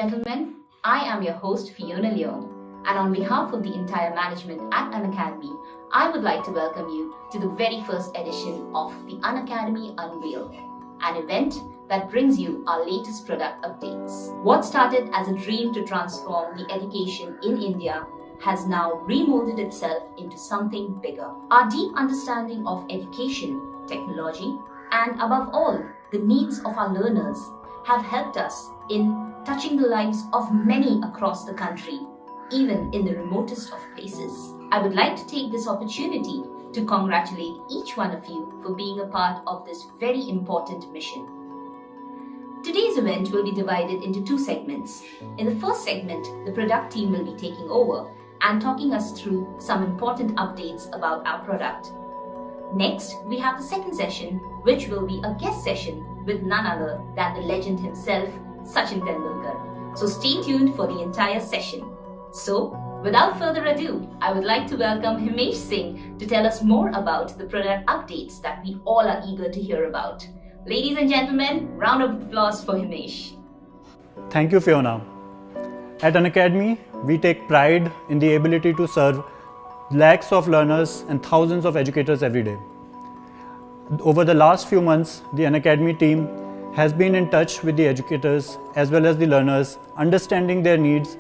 gentlemen, I am your host Fiona Leon, and on behalf of the entire management at Unacademy, I would like to welcome you to the very first edition of the Unacademy Unveil, an event that brings you our latest product updates. What started as a dream to transform the education in India has now remolded itself into something bigger. Our deep understanding of education, technology, and above all, the needs of our learners have helped us in touching the lives of many across the country, even in the remotest of places. I would like to take this opportunity to congratulate each one of you for being a part of this very important mission. Today's event will be divided into two segments. In the first segment, the product team will be taking over and talking us through some important updates about our product. Next, we have the second session, which will be a guest session with none other than the legend himself, Sachin Tendulkar. So stay tuned for the entire session. So, without further ado, I would like to welcome Himesh Singh to tell us more about the product updates that we all are eager to hear about. Ladies and gentlemen, round of applause for Himesh. Thank you, Fiona. At Unacademy, we take pride in the ability to serve lakhs of learners and thousands of educators every day. Over the last few months, the Unacademy team has been in touch with the educators as well as the learners, understanding their needs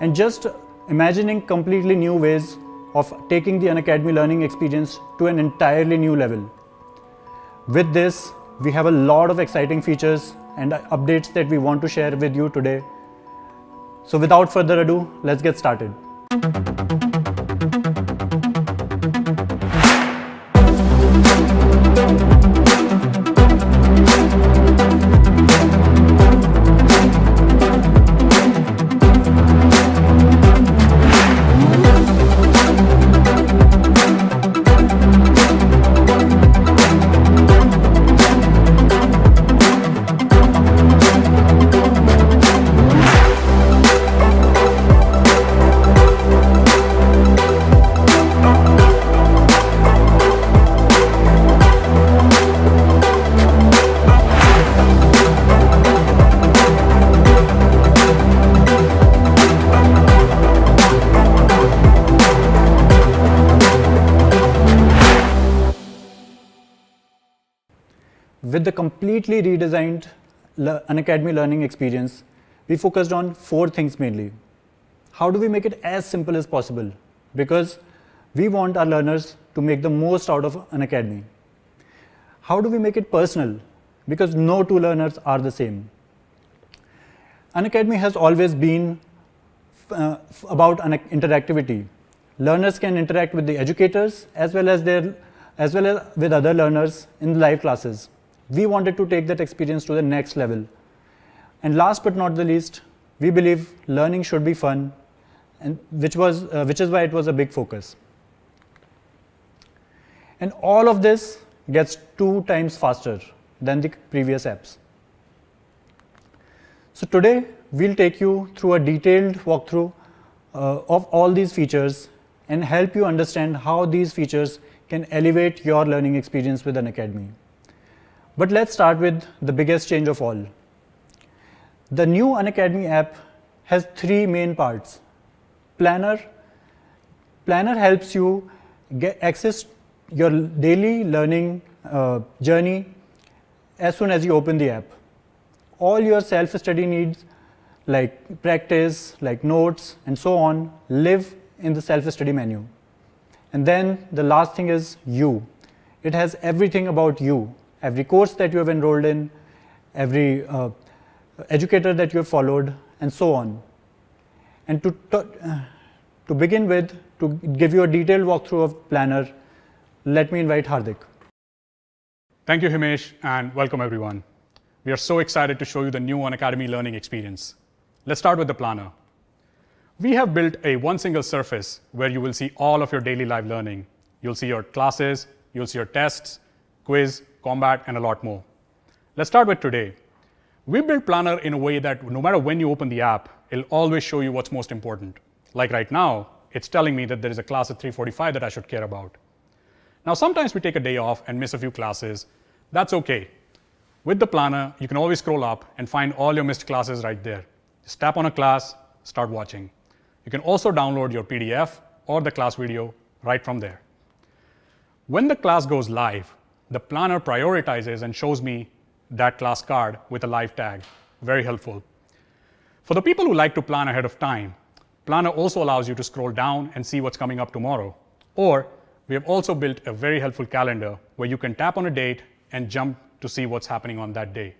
and just imagining completely new ways of taking the Unacademy learning experience to an entirely new level. With this, we have a lot of exciting features and updates that we want to share with you today. So without further ado, let's get started. With the completely redesigned Unacademy learning experience, we focused on four things mainly. How do we make it as simple as possible? Because we want our learners to make the most out of Unacademy. How do we make it personal? Because no two learners are the same. Unacademy has always been about interactivity. Learners can interact with the educators as well as with other learners in live classes. We wanted to take that experience to the next level. And last but not the least, we believe learning should be fun, and which is why it was a big focus. And all of this gets 2 times faster than the previous apps. So today, we'll take you through a detailed walkthrough of all these features and help you understand how these features can elevate your learning experience with Unacademy. But let's start with the biggest change of all. The new Unacademy app has 3 main parts. Planner helps you get access your daily learning journey as soon as you open the app. All your self-study needs like practice, like notes and so on live in the self-study menu. And then the last thing is you. It has everything about you. Every course that you have enrolled in, every educator that you have followed, and so on. And to begin with, to give you a detailed walkthrough of Planner, let me invite Hardik. Thank you, Himesh, and welcome everyone. We are so excited to show you the new Unacademy learning experience. Let's start with the Planner. We have built a one single surface where you will see all of your daily live learning. You'll see your classes, you'll see your tests, quiz, combat, and a lot more. Let's start with today. We built Planner in a way that no matter when you open the app, it'll always show you what's most important. Like right now, it's telling me that there is a class at 3:45 that I should care about. Now, sometimes we take a day off and miss a few classes. That's okay. With the Planner, you can always scroll up and find all your missed classes right there. Just tap on a class, start watching. You can also download your PDF or the class video right from there. When the class goes live, the planner prioritizes and shows me that class card with a live tag. Very helpful. For the people who like to plan ahead of time, Planner also allows you to scroll down and see what's coming up tomorrow. Or we have also built a very helpful calendar where you can tap on a date and jump to see what's happening on that day.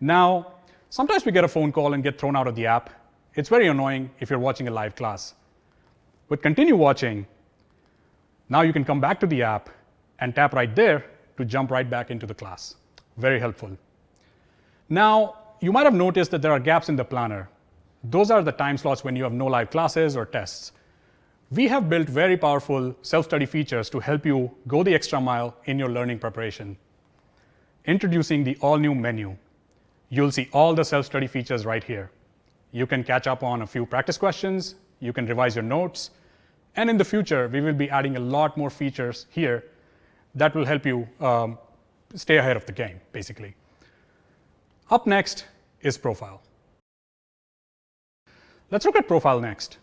Now, sometimes we get a phone call and get thrown out of the app. It's very annoying if you're watching a live class. With Continue Watching, now you can come back to the app and tap right there to jump right back into the class. Very helpful. Now, you might have noticed that there are gaps in the planner. Those are the time slots when you have no live classes or tests. We have built very powerful self-study features to help you go the extra mile in your learning preparation. Introducing the all-new menu. You'll see all the self-study features right here. You can catch up on a few practice questions, you can revise your notes, and in the future, we will be adding a lot more features here that will help you stay ahead of the game, basically. Up next is Profile. Let's look at Profile next.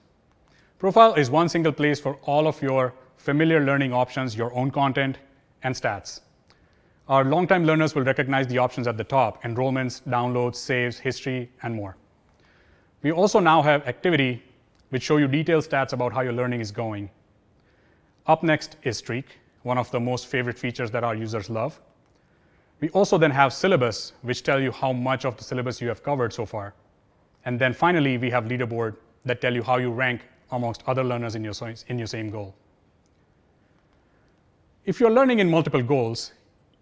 Profile is one single place for all of your familiar learning options, your own content, and stats. Our longtime learners will recognize the options at the top: enrollments, downloads, saves, history, and more. We also now have Activity, which show you detailed stats about how your learning is going. Up next is Streak, one of the most favorite features that our users love. We also then have Syllabus, which tell you how much of the syllabus you have covered so far. And then finally, we have Leaderboard that tell you how you rank amongst other learners in your same goal. If you're learning in multiple goals,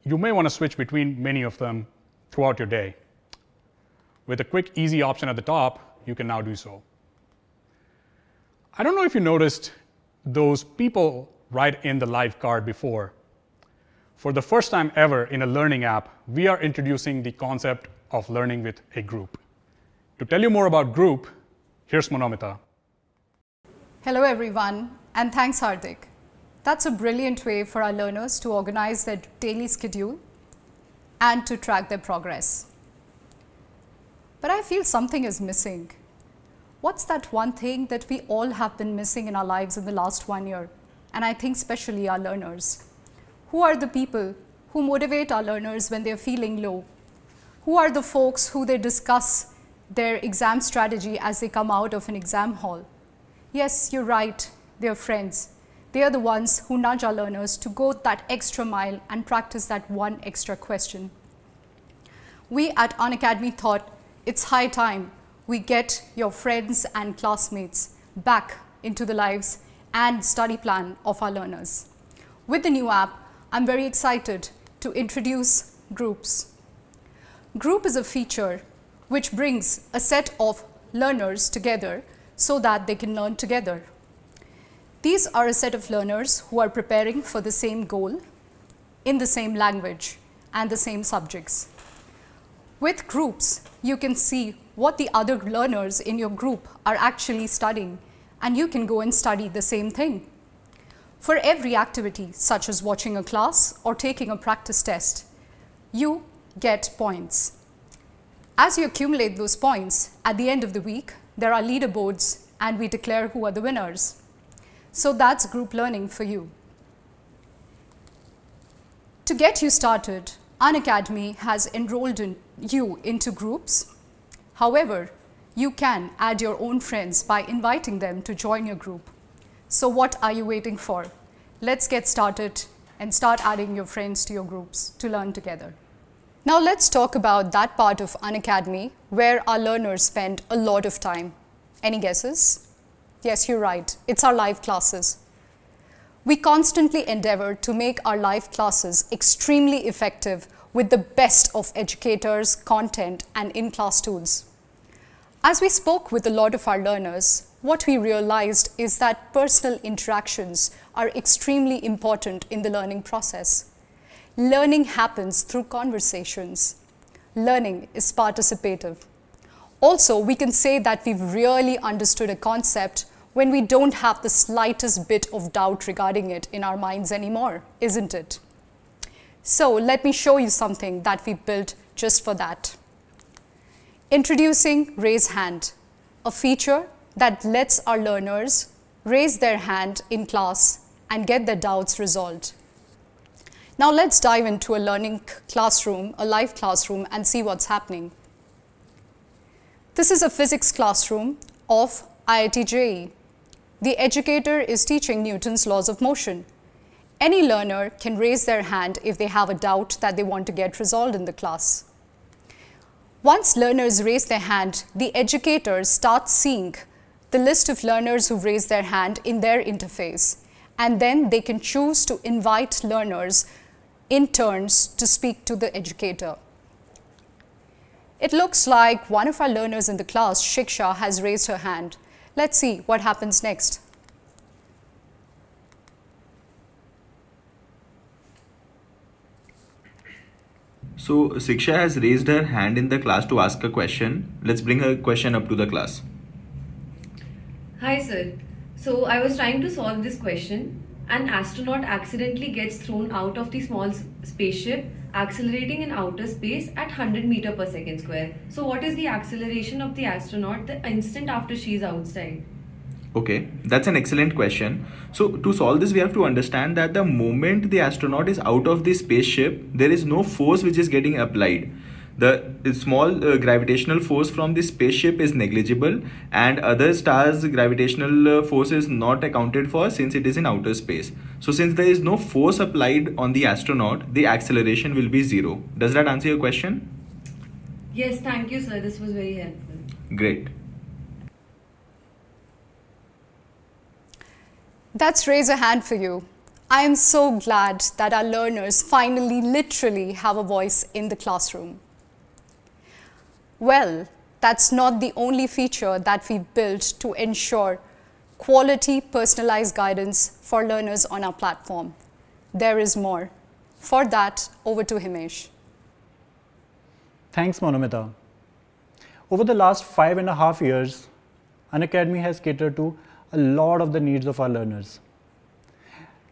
you may want to switch between many of them throughout your day. With a quick, easy option at the top, you can now do so. I don't know if you noticed those people right in the live card before. For the first time ever in a learning app, we are introducing the concept of learning with a group. To tell you more about group, here's Monomita. Hello everyone, and thanks Hardik. That's a brilliant way for our learners to organize their daily schedule and to track their progress. But I feel something is missing. What's that one thing that we all have been missing in our lives in the last 1 year? And I think especially our learners. Who are the people who motivate our learners when they're feeling low? Who are the folks who they discuss their exam strategy as they come out of an exam hall? Yes, you're right, they're friends. They are the ones who nudge our learners to go that extra mile and practice that one extra question. We at Unacademy thought it's high time we get your friends and classmates back into the lives and study plan of our learners. With the new app, I'm very excited to introduce Groups. Group is a feature which brings a set of learners together so that they can learn together. These are a set of learners who are preparing for the same goal in the same language and the same subjects. With Groups, you can see what the other learners in your group are actually studying, and you can go and study the same thing. For every activity, such as watching a class or taking a practice test, you get points. As you accumulate those points, at the end of the week, there are leaderboards and we declare who are the winners. So that's group learning for you. To get you started, Unacademy has enrolled you into groups. However, you can add your own friends by inviting them to join your group. So what are you waiting for? Let's get started and start adding your friends to your groups to learn together. Now let's talk about that part of Unacademy where our learners spend a lot of time. Any guesses? Yes, you're right. It's our live classes. We constantly endeavor to make our live classes extremely effective with the best of educators, content, and in-class tools. As we spoke with a lot of our learners, what we realized is that personal interactions are extremely important in the learning process. Learning happens through conversations. Learning is participative. Also, we can say that we've really understood a concept when we don't have the slightest bit of doubt regarding it in our minds anymore, isn't it? So let me show you something that we built just for that. Introducing Raise Hand, a feature that lets our learners raise their hand in class and get their doubts resolved. Now let's dive into a learning classroom, a live classroom, and see what's happening. This is a physics classroom of IIT JEE. The educator is teaching Newton's laws of motion. Any learner can raise their hand if they have a doubt that they want to get resolved in the class. Once learners raise their hand, the educator starts seeing the list of learners who've raised their hand in their interface, and then they can choose to invite learners in turns to speak to the educator. It looks like one of our learners in the class, Shiksha, has raised her hand. Let's see what happens next. So Siksha has raised her hand in the class to ask a question. Let's bring her question up to the class. Hi sir. So I was trying to solve this question. An astronaut accidentally gets thrown out of the small spaceship accelerating in outer space at 100 meters per second square. So what is the acceleration of the astronaut the instant after she is outside? Okay, that's an excellent question. So to solve this, we have to understand that the moment the astronaut is out of the spaceship, there is no force which is getting applied. The small gravitational force from the spaceship is negligible, and other stars' gravitational force is not accounted for since it is in outer space. So since there is no force applied on the astronaut, the acceleration will be zero. Does that answer your question? Yes, thank you sir. This was very helpful. Great. That's raise a hand for you. I am so glad that our learners finally literally have a voice in the classroom. Well, that's not the only feature that we've built to ensure quality personalized guidance for learners on our platform. There is more. For that, over to Himesh. Thanks, Monomita. Over the last 5.5 years, Unacademy has catered to a lot of the needs of our learners.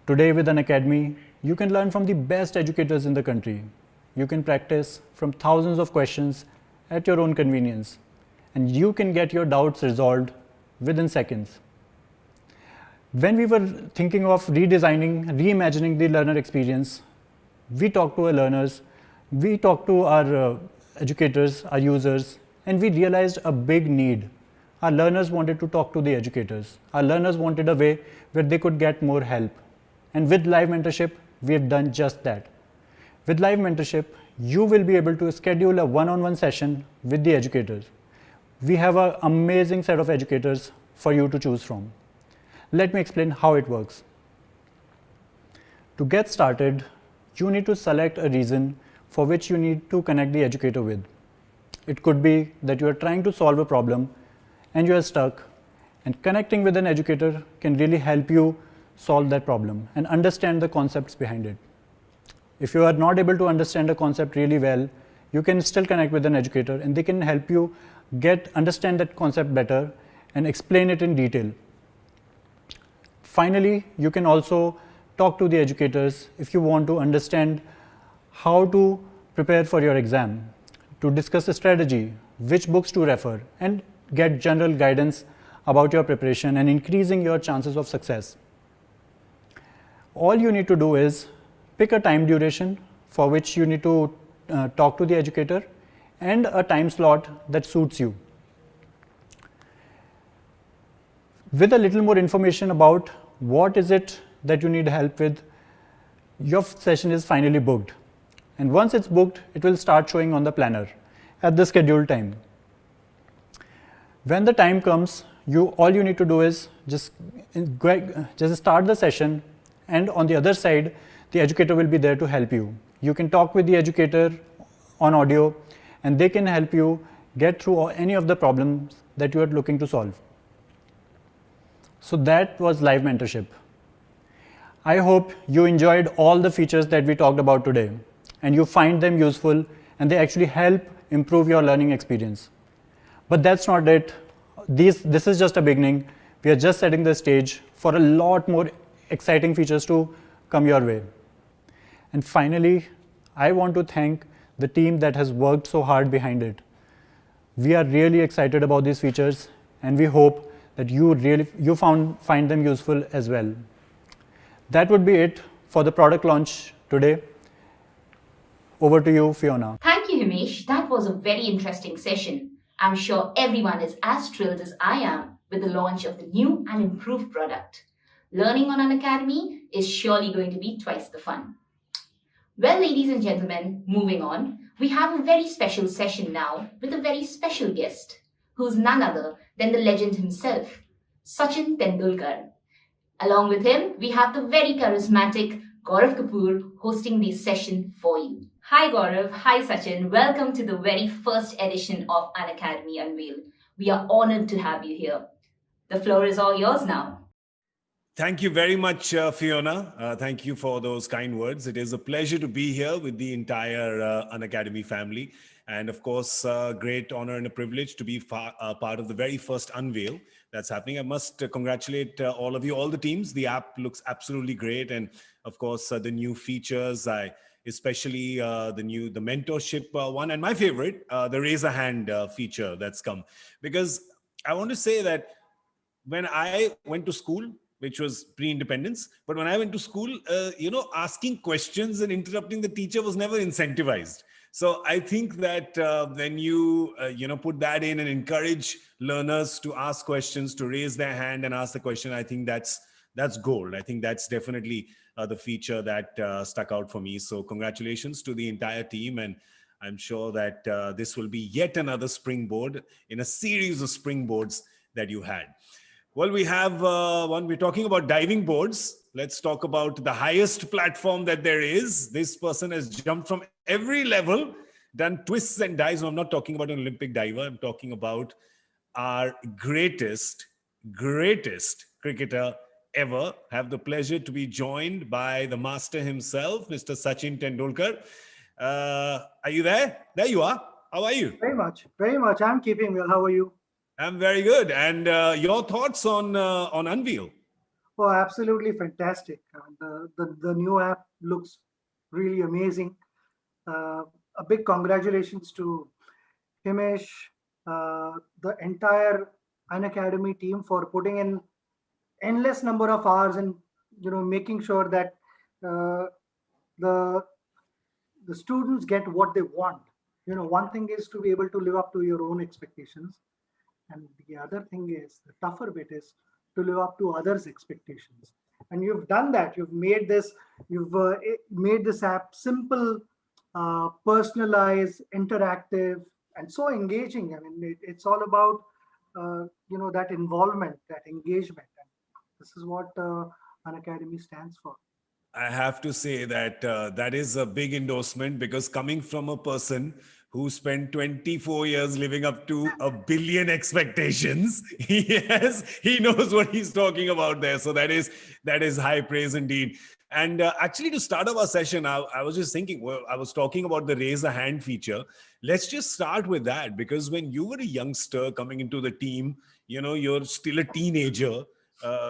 Today with Unacademy, you can learn from the best educators in the country. You can practice from thousands of questions at your own convenience, and you can get your doubts resolved within seconds. When we were thinking of reimagining the learner experience, we talked to our learners, we talked to our educators, our users, and we realized a big need. Our learners wanted to talk to the educators. Our learners wanted a way where they could get more help. And with live mentorship, we have done just that. With live mentorship, you will be able to schedule a one-on-one session with the educators. We have an amazing set of educators for you to choose from. Let me explain how it works. To get started, you need to select a reason for which you need to connect the educator with. It could be that you are trying to solve a problem and you are stuck, and connecting with an educator can really help you solve that problem and understand the concepts behind it. If you are not able to understand a concept really well, you can still connect with an educator and they can help you understand that concept better and explain it in detail. Finally, you can also talk to the educators if you want to understand how to prepare for your exam, to discuss a strategy, which books to refer, and get general guidance about your preparation and increasing your chances of success. All you need to do is pick a time duration for which you need to talk to the educator and a time slot that suits you. With a little more information about what is it that you need help with, your session is finally booked. And once it's booked, it will start showing on the planner at the scheduled time. When the time comes, all you need to do is just start the session, and on the other side, the educator will be there to help you. You can talk with the educator on audio, and they can help you get through any of the problems that you are looking to solve. So that was live mentorship. I hope you enjoyed all the features that we talked about today, and you find them useful, and they actually help improve your learning experience. But that's not it. This is just a beginning. We are just setting the stage for a lot more exciting features to come your way. And finally, I want to thank the team that has worked so hard behind it. We are really excited about these features, and we hope that you find them useful as well. That would be it for the product launch today. Over to you, Fiona. Thank you, Himesh. That was a very interesting session. I'm sure everyone is as thrilled as I am with the launch of the new and improved product. Learning on Unacademy is surely going to be twice the fun. Well, ladies and gentlemen, moving on, we have a very special session now with a very special guest, who's none other than the legend himself, Sachin Tendulkar. Along with him, we have the very charismatic Gaurav Kapoor hosting this session for you. Hi Gaurav, hi Sachin, welcome to the very first edition of Unacademy Unveil. We are honored to have you here. The floor is all yours now. Thank you very much, Fiona. Thank you for those kind words. It is a pleasure to be here with the entire Unacademy family. And of course, great honor and a privilege to be part of the very first unveil that's happening. I must congratulate all of you, all the teams. The app looks absolutely great. And of course, the new features, especially the mentorship one. And my favorite, the raise a hand feature that's come. Because I want to say that when I went to school, which was pre-independence, but when I went to school, asking questions and interrupting the teacher was never incentivized. So I think that when you put that in and encourage learners to ask questions, to raise their hand and ask the question, I think that's gold. I think that's definitely the feature that stuck out for me. So congratulations to the entire team, and I'm sure that this will be yet another springboard in a series of springboards that you had. Well, we have one, we're talking about diving boards. Let's talk about the highest platform that there is. This person has jumped from every level, done twists and dives. No, I'm not talking about an Olympic diver. I'm talking about our greatest cricketer ever. Have the pleasure to be joined by the master himself, Mr. Sachin Tendulkar. Are you there? There you are. How are you? Very much. I'm keeping well. How are you? I'm very good. And your thoughts on Unveil? Oh, absolutely fantastic. The new app looks really amazing. A big congratulations to Himesh, the entire Unacademy team for putting in endless number of hours and making sure that the students get what they want. One thing is to be able to live up to your own expectations. And the other thing is, the tougher bit is to live up to others' expectations. And you've done that. You've made this app simple, personalized, interactive, and so engaging. I mean, it's all about that involvement, that engagement. And this is what Unacademy stands for. I have to say that that is a big endorsement, because coming from a person who spent 24 years living up to 1 billion expectations, yes, he knows what he's talking about there. So that is high praise indeed. And actually, to start off our session, I was just thinking, well, I was talking about the raise a hand feature. Let's just start with that, because when you were a youngster coming into the team, you're still a teenager.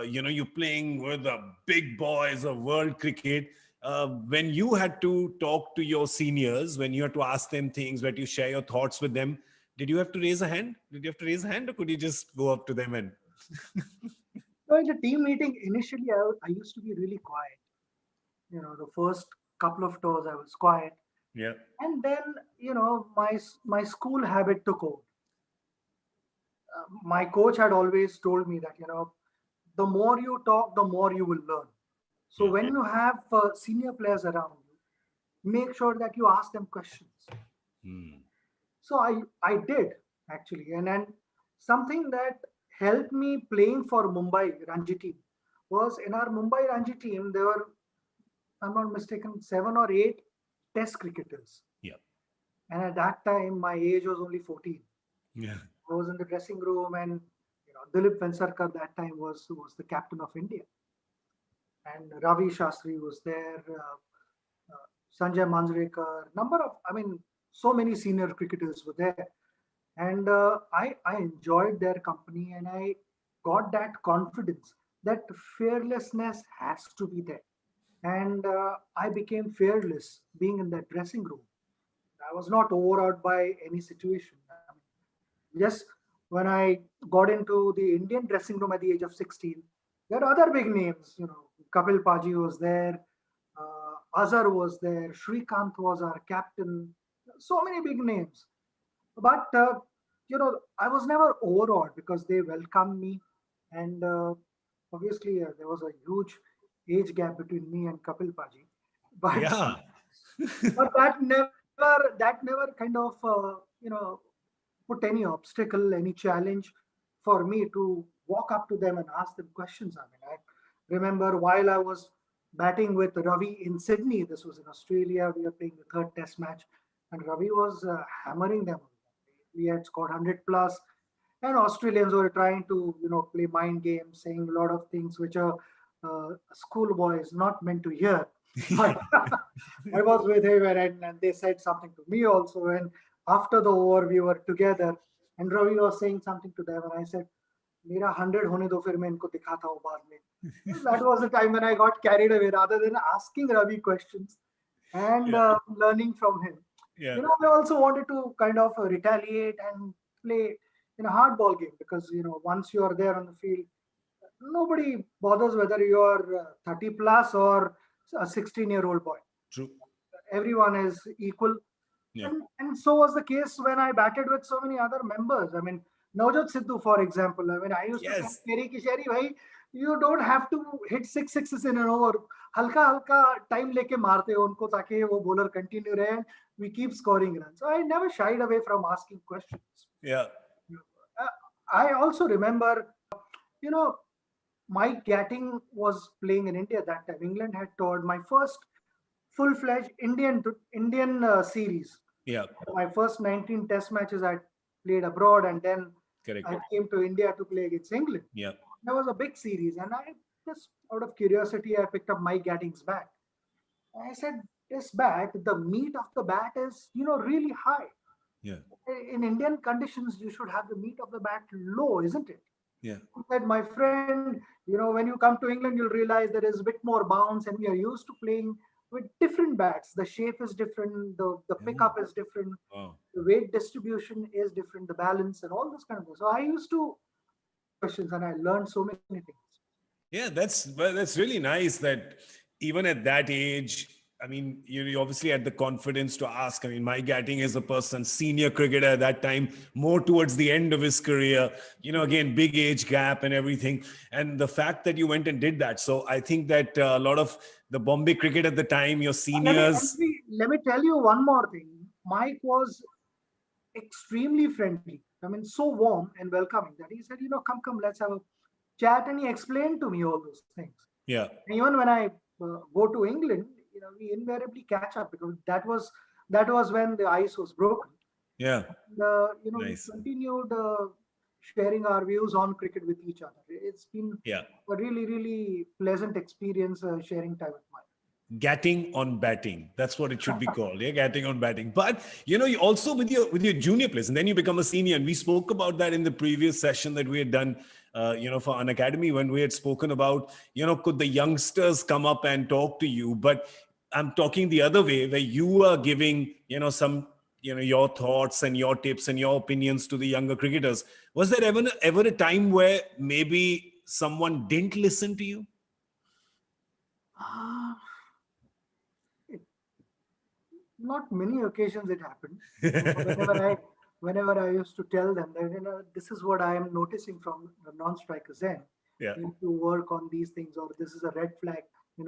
You're playing with the big boys of world cricket. When you had to talk to your seniors, when you had to ask them things, where you share your thoughts with them, did you have to raise a hand? Or could you just go up to them and? So in the team meeting, initially I used to be really quiet. The first couple of tours I was quiet. Yeah. And then, my school habit took over. My coach had always told me that, the more you talk, the more you will learn. So when you have senior players around you, make sure that you ask them questions. So I did, actually. And then something that helped me playing for Mumbai Ranji team was, in our Mumbai Ranji team, there were, if I'm not mistaken, 7 or 8 test cricketers. Yeah. And at that time, my age was only 14. Yeah. I was in the dressing room, and Dilip Vengsarkar that time was the captain of India. And Ravi Shastri was there, Sanjay Manjrekar, so many senior cricketers were there. And I enjoyed their company, and I got that confidence, that fearlessness has to be there. And I became fearless being in that dressing room. I was not overawed by any situation. Yes, when I got into the Indian dressing room at the age of 16, there are other big names. Kapil Paji was there, Azhar was there, Shrikant was our captain. So many big names. But I was never overawed because they welcomed me, and obviously there was a huge age gap between me and Kapil Paji. But Yeah. but that never kind of put any obstacle, any challenge for me to walk up to them and ask them questions. I mean, I remember while I was batting with Ravi in Sydney, this was in Australia, we were playing the third test match, and Ravi was hammering them. We had scored 100 plus, and Australians were trying to, play mind games, saying a lot of things which a schoolboy is not meant to hear. But I was with him, and they said something to me also. And after the over, we were together, and Ravi was saying something to them, and I said, "मेरा 100 होने दो, फिर मैं इनको दिखाता हूँ बाद में." That was the time when I got carried away, rather than asking Ravi questions and Yeah. learning from him. Yeah. I also wanted to kind of retaliate and play in a hardball game because once you are there on the field, nobody bothers whether you are 30 plus or a 16-year-old boy. True. Everyone is equal. Yeah. And so was the case when I batted with so many other members. I mean, Navjot Sidhu, for example. I mean, I used to Yes. say, Teri ki sheri, bhai, you don't have to hit 6 sixes in an over. हल्का हल्का time लेके मारते हो उनको ताकि वो bowler continue रहे and we keep scoring runs. So I never shied away from asking questions. Yeah. I also remember, you know, Mike Gatting was playing in India that time. England had toured my first full-fledged Indian series. Yeah. My first 19 Test matches I played abroad, and then Correct. I came to India to play against England. Yeah. That was a big series, and I just out of curiosity I picked up Mike Gatting's bat. I said, "This bat, the meat of the bat is really high. Yeah. In Indian conditions, you should have the meat of the bat low, isn't it?" Yeah. He said, "My friend, when you come to England, you'll realize there is a bit more bounce, and we are used to playing with different bats. The shape is different, the pickup is different, Wow. the weight distribution is different, the balance, and all this kind of thing." So I used to questions, and I learned so many things. Yeah, that's really nice that even at that age, I mean, you obviously had the confidence to ask. I mean, Mike Gatting is a person, senior cricketer at that time, more towards the end of his career, again, big age gap and everything. And the fact that you went and did that. So I think that a lot of the Bombay cricket at the time, your seniors. Let me tell you one more thing. Mike was extremely friendly. I mean, so warm and welcoming that he said, come, let's have a chat. And he explained to me all those things. Yeah. And even when I go to England, we invariably catch up because that was when the ice was broken. Yeah. And, Nice. we continued sharing our views on cricket with each other. It's been Yeah. a really, really pleasant experience sharing time with Mike. Gatting on batting. That's what it should be called. Yeah, gatting on batting. But you also with your junior players, and then you become a senior. And we spoke about that in the previous session that we had done, for Unacademy, when we had spoken about, could the youngsters come up and talk to you? But I'm talking the other way, where you are giving, some, your thoughts and your tips and your opinions to the younger cricketers. Was there ever a time where maybe someone didn't listen to you? Not many occasions it happened. Whenever I used to tell them that this is what I am noticing from the non-strikers end. Yeah. You need to work on these things, or this is a red flag.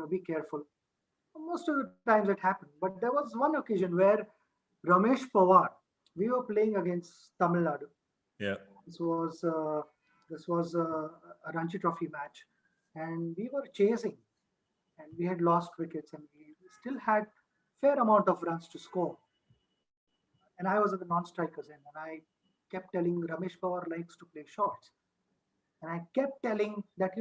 Be careful. Most of the times it happened, but there was one occasion where Ramesh Pawar, we were playing against Tamil Nadu. Yeah. This was a Ranji Trophy match, and we were chasing, and we had lost wickets, and we still had fair amount of runs to score. And I was at the non-strikers end, and I kept telling Ramesh Pawar likes to play shots, and I kept telling that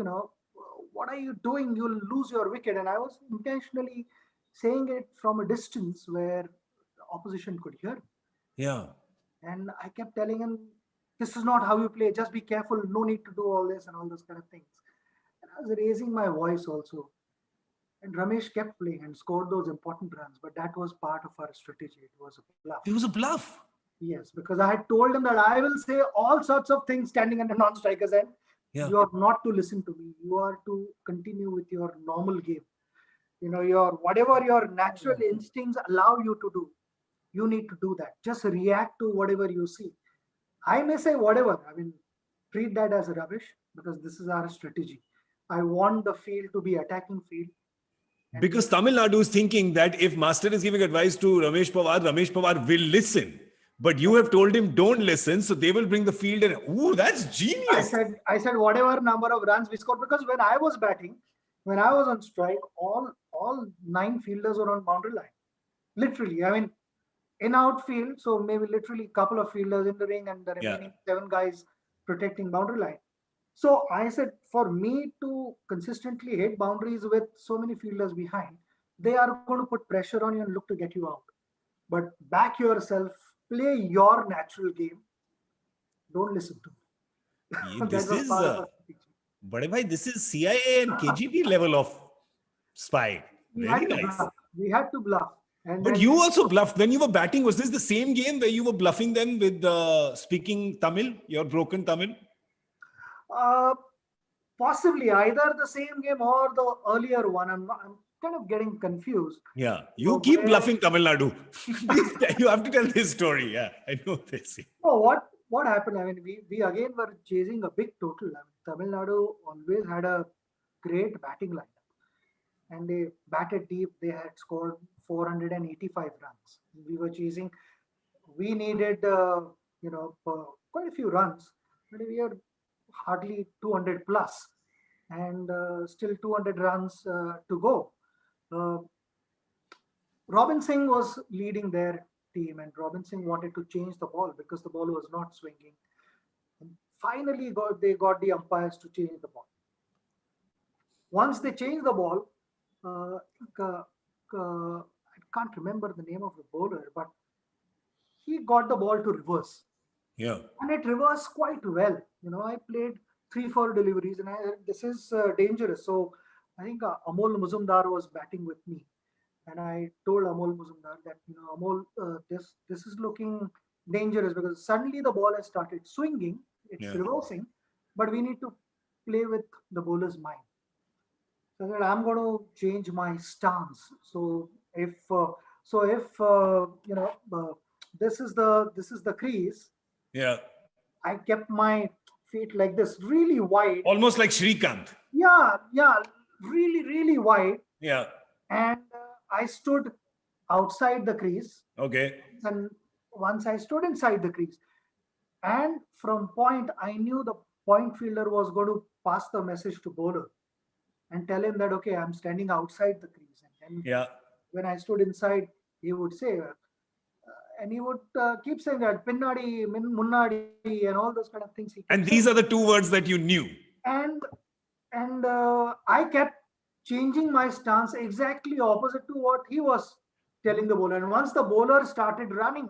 what are you doing? You'll lose your wicket. And I was intentionally saying it from a distance where the opposition could hear me. Yeah. And I kept telling him, this is not how you play. Just be careful. No need to do all this and all those kind of things. And I was raising my voice also. And Ramesh kept playing and scored those important runs. But that was part of our strategy. It was a bluff. It was a bluff. Yes, because I had told him that I will say all sorts of things standing at a non-striker's end. Yeah. You are not to listen to me. You are to continue with your normal game. Your whatever your natural instincts allow you to do, you need to do that. Just react to whatever you see. I may say whatever. I mean, treat that as rubbish because this is our strategy. I want the field to be attacking field. Because Tamil Nadu is thinking that if Master is giving advice to Ramesh Pawar will listen. But you have told him don't listen, so they will bring the field and ooh, that's genius. I said whatever number of runs we scored, because when I was batting, when I was on strike, all 9 fielders were on boundary line. Literally, I mean, in outfield, so maybe literally a couple of fielders in the ring and the remaining 7 guys protecting boundary line. So I said, for me to consistently hit boundaries with so many fielders behind, they are going to put pressure on you and look to get you out. But back yourself, play your natural game. Don't listen to me. This is, but bhai, this is CIA and KGB level of spy. Very nice. We had to bluff. And but you also bluffed when you were batting. Was this the same game where you were bluffing them with speaking Tamil, your broken Tamil? Possibly either the same game or the earlier one. I'm kind of getting confused. Yeah, you keep bluffing Tamil Nadu. You have to tell this story. Yeah, I know this. Oh, what happened? I mean, we again were chasing a big total. I mean, Tamil Nadu always had a great batting lineup, and they batted deep. They had scored 485 runs. We were chasing. We needed, quite a few runs, but we are hardly 200 plus, and still 200 runs to go. Robin Singh was leading their team, and Robin Singh wanted to change the ball because the ball was not swinging. And finally, they got the umpires to change the ball. Once they changed the ball, I can't remember the name of the bowler, but he got the ball to reverse. Yeah. And it reversed quite well. I played 3-4 deliveries, and this is dangerous. So I think Amol Muzumdar was batting with me, and I told Amol Muzumdar that Amol, this is looking dangerous because suddenly the ball has started swinging, it's reversing, but we need to play with the bowler's mind. So that I'm going to change my stance. So if this is the crease. Yeah. I kept my feet like this, really wide. Almost like Shrikant. Yeah, really, really wide. Yeah. And I stood outside the crease. Okay. And once I stood inside the crease, and from point, I knew the point fielder was going to pass the message to bowler and tell him that, okay, I'm standing outside the crease. And then when I stood inside, he would say, and he would keep saying that pinnadi, munnadi, and all those kind of things. And these are the 2 words that you knew. And I kept changing my stance exactly opposite to what he was telling the bowler. And once the bowler started running,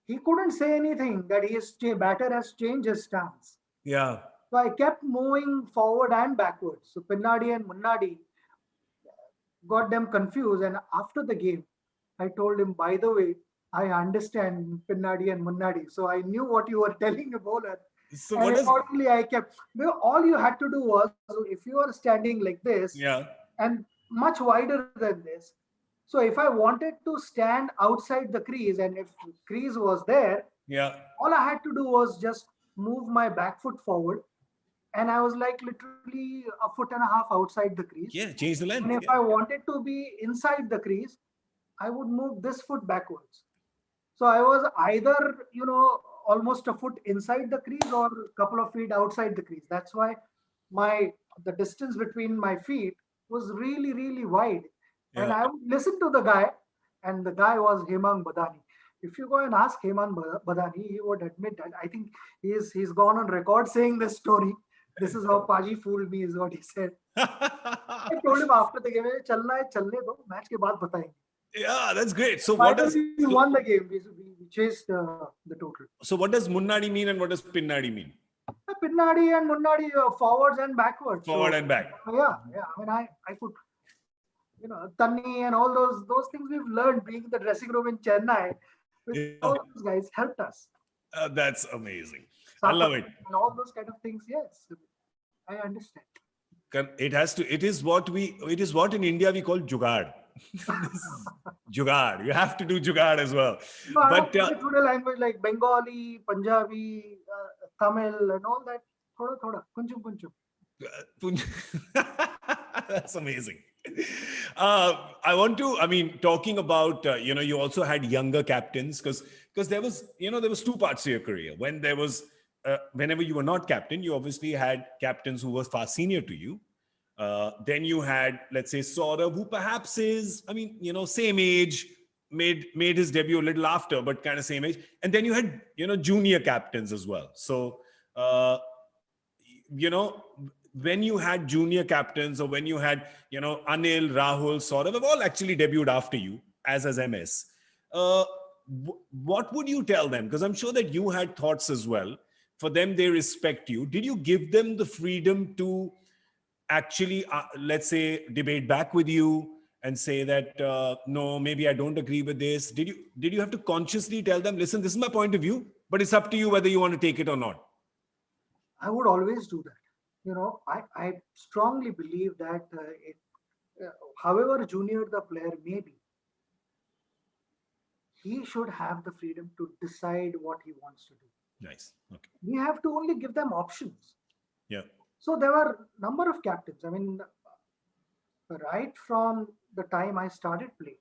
he couldn't say anything that his batter has changed his stance. Yeah. So I kept moving forward and backwards. So pinnadi and munnadi got them confused. And after the game, I told him, by the way, I understand pinnadi and munnadi. So I knew what you were telling the bowler. So and accordingly, I kept. All you had to do was, if you are standing like this, and much wider than this. So if I wanted to stand outside the crease, and if the crease was there, all I had to do was just move my back foot forward, and I was like literally 1.5 feet outside the crease. Yeah, change the length. And if I wanted to be inside the crease, I would move this foot backwards. So I was either, almost a foot inside the crease or a couple of feet outside the crease. That's why the distance between my feet was really, really wide. Yeah. And I would listen to the guy, and the guy was Hemang Badani. If you go and ask Hemang Badani, he would admit that. I think he's gone on record saying this story. This is how Paji fooled me, is what he said. I told him after the game, chalna hai, chalne do, match ke baad batayenge. Yeah, that's great. So what does we won the game? We chased the total. So what does munnadi mean and what does pinnadi mean? Pinnadi and munnadi, forwards and backwards. Forward and back. Yeah. I mean, I could, Tanni and all those things we've learned being in the dressing room in Chennai. All those guys helped us. That's amazing. I love it. And all those kind of things. Yes, I understand. It is what in India we call jugaad. Jugaad. You have to do jugaad as well. No, I But have a language like Bengali, Punjabi, Tamil, and all that. Thoda, kunchum, kunchum. that's amazing. Talking about, you also had younger captains because there was two parts to your career. When there was, whenever you were not captain, you obviously had captains who were far senior to you. Then you had, let's say, Saurabh, who perhaps is, same age, made his debut a little after, but kind of same age. And then you had, junior captains as well. So, when you had junior captains or when you had, Anil, Rahul, Saurabh have all actually debuted after you as MS. What would you tell them? Because I'm sure that you had thoughts as well. For them, they respect you. Did you give them the freedom to actually, let's say, debate back with you and say that, no, maybe I don't agree with this? Did you have to consciously tell them, listen, this is my point of view, but it's up to you whether you want to take it or not? I would always do that. I strongly believe that however junior the player may be, he should have the freedom to decide what he wants to do. Nice. Okay. We have to only give them options. Yeah. So there were a number of captains. Right from the time I started playing,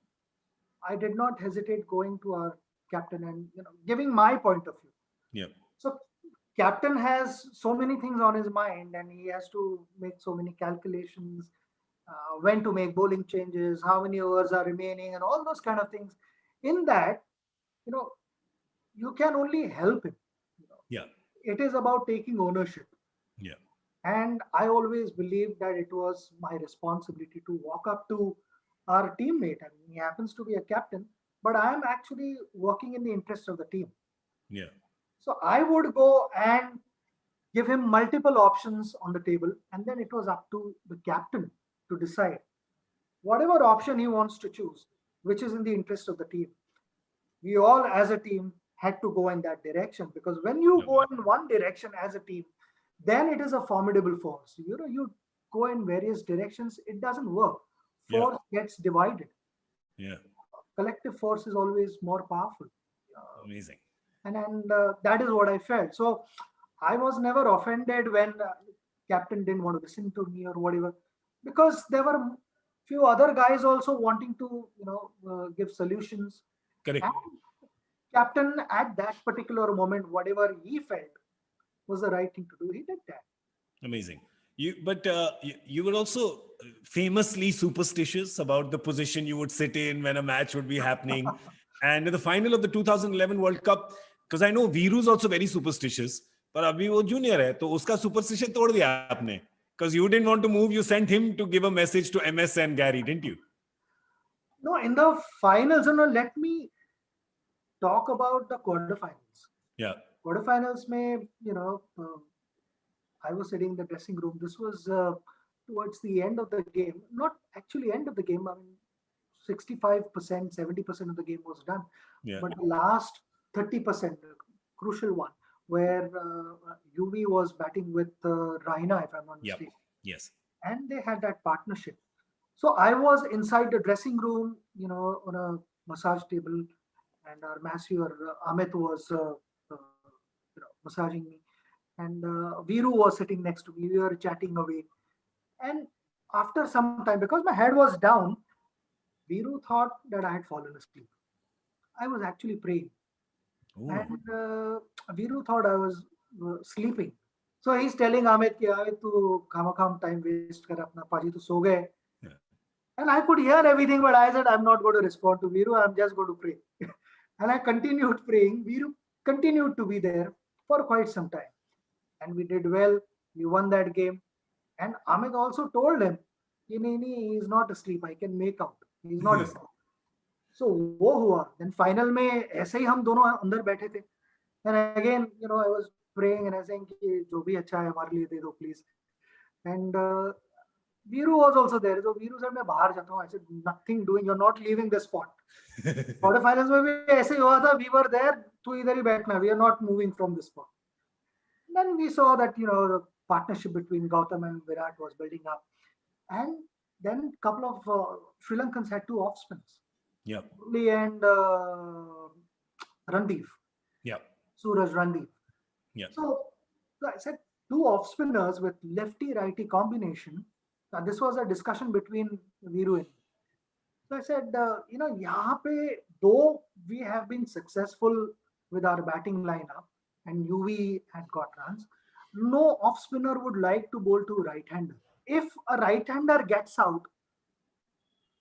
I did not hesitate going to our captain and giving my point of view. Yeah. So captain has so many things on his mind and he has to make so many calculations, when to make bowling changes, how many overs are remaining, and all those kind of things. In that, you can only help him. Yeah. It is about taking ownership. Yeah. And I always believed that it was my responsibility to walk up to our teammate. He happens to be a captain, but I am actually working in the interest of the team. Yeah. So I would go and give him multiple options on the table, and then it was up to the captain to decide whatever option he wants to choose, which is in the interest of the team. We all as a team had to go in that direction, because when you go in one direction as a team, then it is a formidable force. You go in various directions, it doesn't work. Force gets divided. Yeah. Collective force is always more powerful. Amazing. And that is what I felt. So I was never offended when captain didn't want to listen to me or whatever, because there were few other guys also wanting to give solutions. Correct. And captain at that particular moment, whatever he felt was the right thing to do, he did that. Amazing. You were also famously superstitious about the position you would sit in when a match would be happening. And in the final of the 2011 World Cup, because I know Viru is also very superstitious, but abhi wo junior hai, to uska superstition tod diya aapne. Because you didn't want to move, you sent him to give a message to MS and Gary, didn't you? No, in the finals, let me talk about the quarterfinals. Yeah. Quarterfinals may, I was sitting in the dressing room. This was towards the end of the game. Not actually end of the game. 65%, 70% of the game was done. Yeah. But the last 30%, crucial one, where UV was batting with Raina, if I'm not mistaken. Yes. And they had that partnership. So I was inside the dressing room, on a massage table, and our masseur Amit was massaging me, and Viru was sitting next to me. We were chatting away, and after some time, because my head was down, Viru thought that I had fallen asleep. I was actually praying. Ooh. And Viru thought I was sleeping. So he's telling Amit, ki Amit, tu kham time waste kar apna, Paji tu so gaye. Yeah. And I could hear everything, but I said, I'm not going to respond to Viru. I'm just going to pray. And I continued praying. Viru continued to be there for quite some time. And we did well. We won that game. And Amit also told him, he is not asleep. I can make out. He's not asleep. So वो हुआ. Then final में ऐसे ही हम दोनों अंदर बैठे थे. And again, I was praying and I was saying कि जो भी अच्छा है हमारे लिए दे दो please. And Viru was also there. So Viru said, मैं बाहर जाता हूँ. I said, nothing doing. You're not leaving this spot. Quarterfinals में भी ऐसे ही हुआ था. We were there. तू इधर ही बैठना. We are not moving from this spot. Then we saw that the partnership between Gautam and Virat was building up, and then a couple of Sri Lankans had two off spins. Yeah. Murali and Randeep. Yeah. Suraj Randeep. Yeah. So I said two off spinners with lefty righty combination. This was a discussion between Viru and me. So I said, यहाँ पे though we have been successful with our batting lineup and UV had got runs, no off spinner would like to bowl to right-hander. If a right-hander gets out,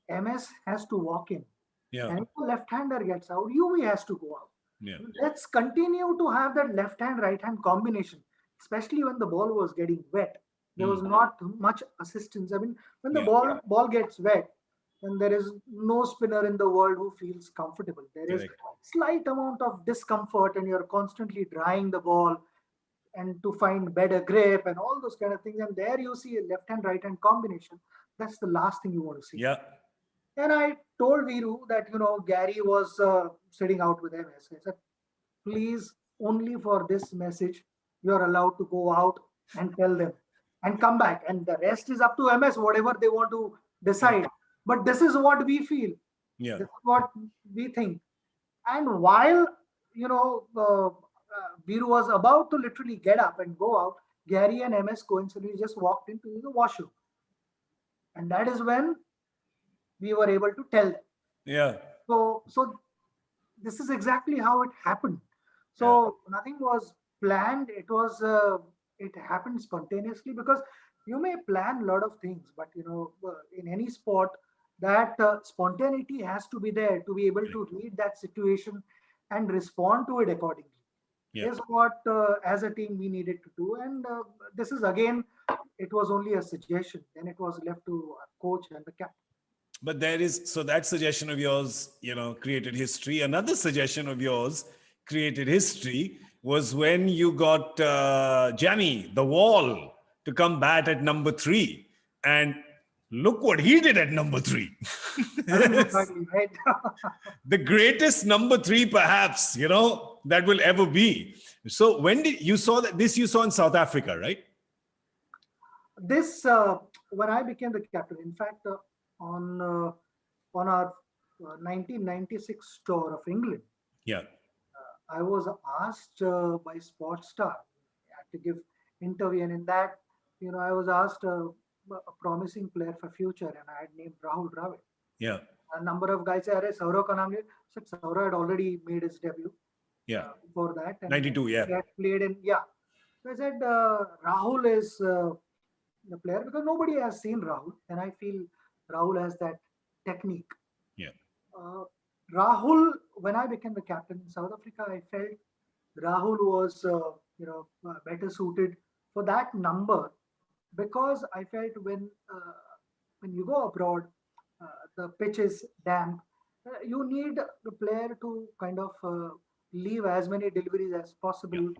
MS has to walk in. Yeah. And if a left-hander gets out, UV has to go out. Yeah. Let's continue to have that left-hand, right-hand combination, especially when the ball was getting wet. There was not much assistance. I mean, when the ball gets wet, then there is no spinner in the world who feels comfortable. There is slight amount of discomfort and you're constantly drying the ball and to find better grip and all those kind of things. And there you see a left-hand, right-hand combination. That's the last thing you want to see. Yeah. And I told Viru that, Gary was sitting out with MS. I said, please, only for this message, you're allowed to go out and tell them and come back. And the rest is up to MS, whatever they want to decide. But this is what we feel. Yeah. This is what we think. And while, Viru was about to literally get up and go out, Gary and MS coincidentally just walked into the washroom. And that is when we were able to tell them. Yeah. So this is exactly how it happened. So nothing was planned. It happened spontaneously, because you may plan a lot of things, but in any sport, that spontaneity has to be there to be able to read that situation and respond to it accordingly. Yeah. Is what as a team we needed to do. And this is again, it was only a suggestion. Then it was left to our coach and the captain. But that suggestion of yours, created history. Another suggestion of yours created history was when you got Jamie, the wall, to come bat at number 3. And look what he did at number 3. Right. The greatest number 3, perhaps, that will ever be. So when did you saw that? This you saw in South Africa, right? This, when I became the captain, in fact, on our 1996 tour of England, I was asked by Sportstar to give interview, and in that, I was asked a promising player for future, and I had named Rahul Dravid. Yeah. A number of guys said, Saurav ka naam liya. I said Saurav had already made his debut. Yeah. Before that, and 92. Yeah. He had played in. Yeah. So I said Rahul is the player, because nobody has seen Rahul, and I feel Rahul has that technique. Yeah. Rahul, when I became the captain in South Africa, I felt Rahul was better suited for that number, because I felt when you go abroad, the pitch is damp. You need the player to kind of leave as many deliveries as possible.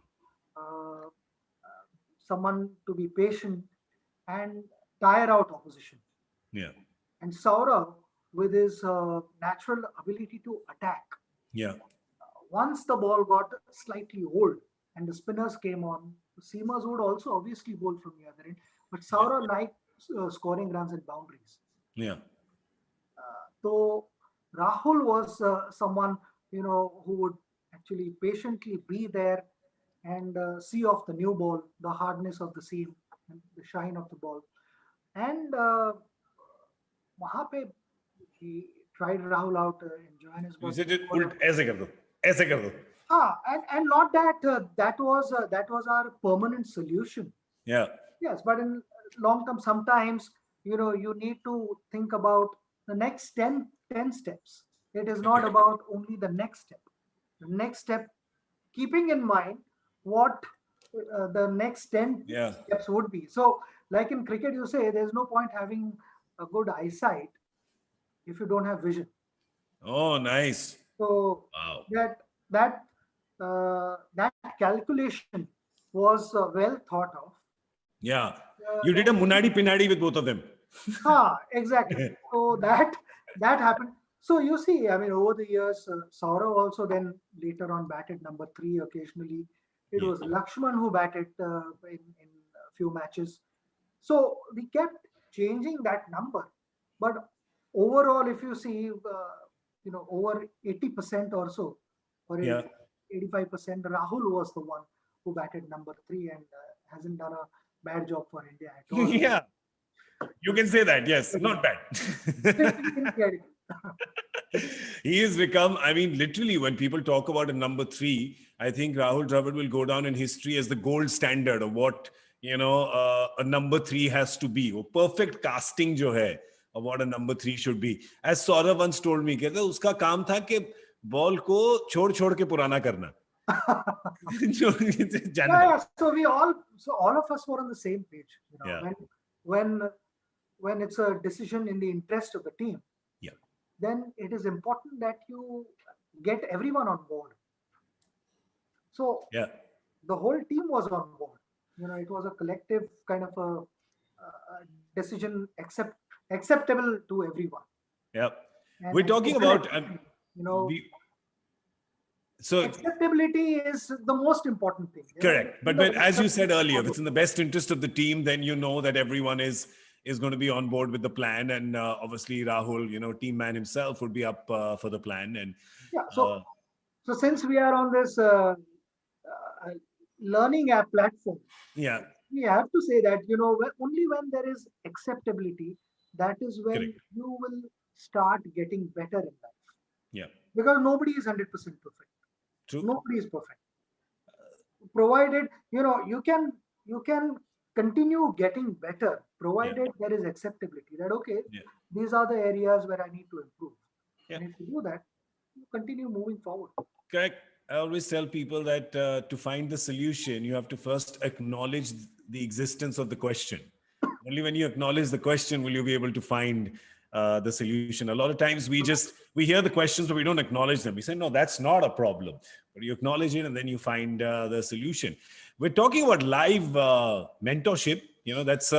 Someone to be patient and tire out opposition. Yeah. And Saurav, with his natural ability to attack, once the ball got slightly old and the spinners came on, the seamers would also obviously bowl from the other end. But Saurav liked scoring runs and boundaries. Yeah. So Rahul was someone who would actually patiently be there and see off the new ball, the hardness of the seam, and the shine of the ball. And वहाँ पे he tried Rahul out in Johannesburg. You said ऐसे कर दो, ऐसे कर दो. And not that that was our permanent solution. Yeah. Yes, but in long term, sometimes you need to think about the next 10 steps. It is not about only the next step. The next step, keeping in mind what the next 10 steps would be. So, like in cricket, you say there's no point having a good eyesight if you don't have vision. Oh, nice. So that calculation was well thought of. Yeah. You did a Munadi Pinadi with both of them. Exactly. So that happened. So you see, I mean, over the years, Saurav also then later on batted number 3 occasionally. It Yeah. was Lakshman who batted in a few matches. So we kept changing that number. But overall, if you see, over 80% or so, or Yeah. 85%, Rahul was the one who batted number 3 and hasn't done a bad job for India at all. Yeah. You can say that. Yes. Not bad. Didn't get it. He has become, I mean, literally, when people talk about a number 3, I think Rahul Dravid will go down in history as the gold standard of what, a number 3 has to be. वो perfect casting जो है of what a number 3 should be. As Saurav once told me, कहते उसका काम था कि ball को छोड़ छोड़ के पुराना करना. Yeah. So all of us were on the same page. Yeah. When it's a decision in the interest of the team, Yeah. then it is important that you get everyone on board. So Yeah. the whole team was on board. It was a collective kind of a decision acceptable to everyone. Yeah. And We're talking about, so acceptability is the most important thing. correct. But as you said earlier, if it's in the best interest of the team, then you know that everyone is going to be on board with the plan. And obviously Rahul, team man himself would be up for the plan. And yeah. So since we are on this learning app platform, yeah, we have to say that, only when there is acceptability, that is when correct. you will start getting better in life. Yeah. Because nobody is 100% perfect. True. Nobody is perfect. Provided, you can continue getting better, provided there is acceptability that, okay, these are the areas where I need to improve. Yeah. And if you do that, you continue moving forward. Correct. I always tell people that to find the solution, you have to first acknowledge the existence of the question. Only when you acknowledge the question will you be able to find the solution. A lot of times we hear the questions, but we don't acknowledge them. We say, no, that's not a problem. But you acknowledge it and then you find the solution. We're talking about live mentorship. That's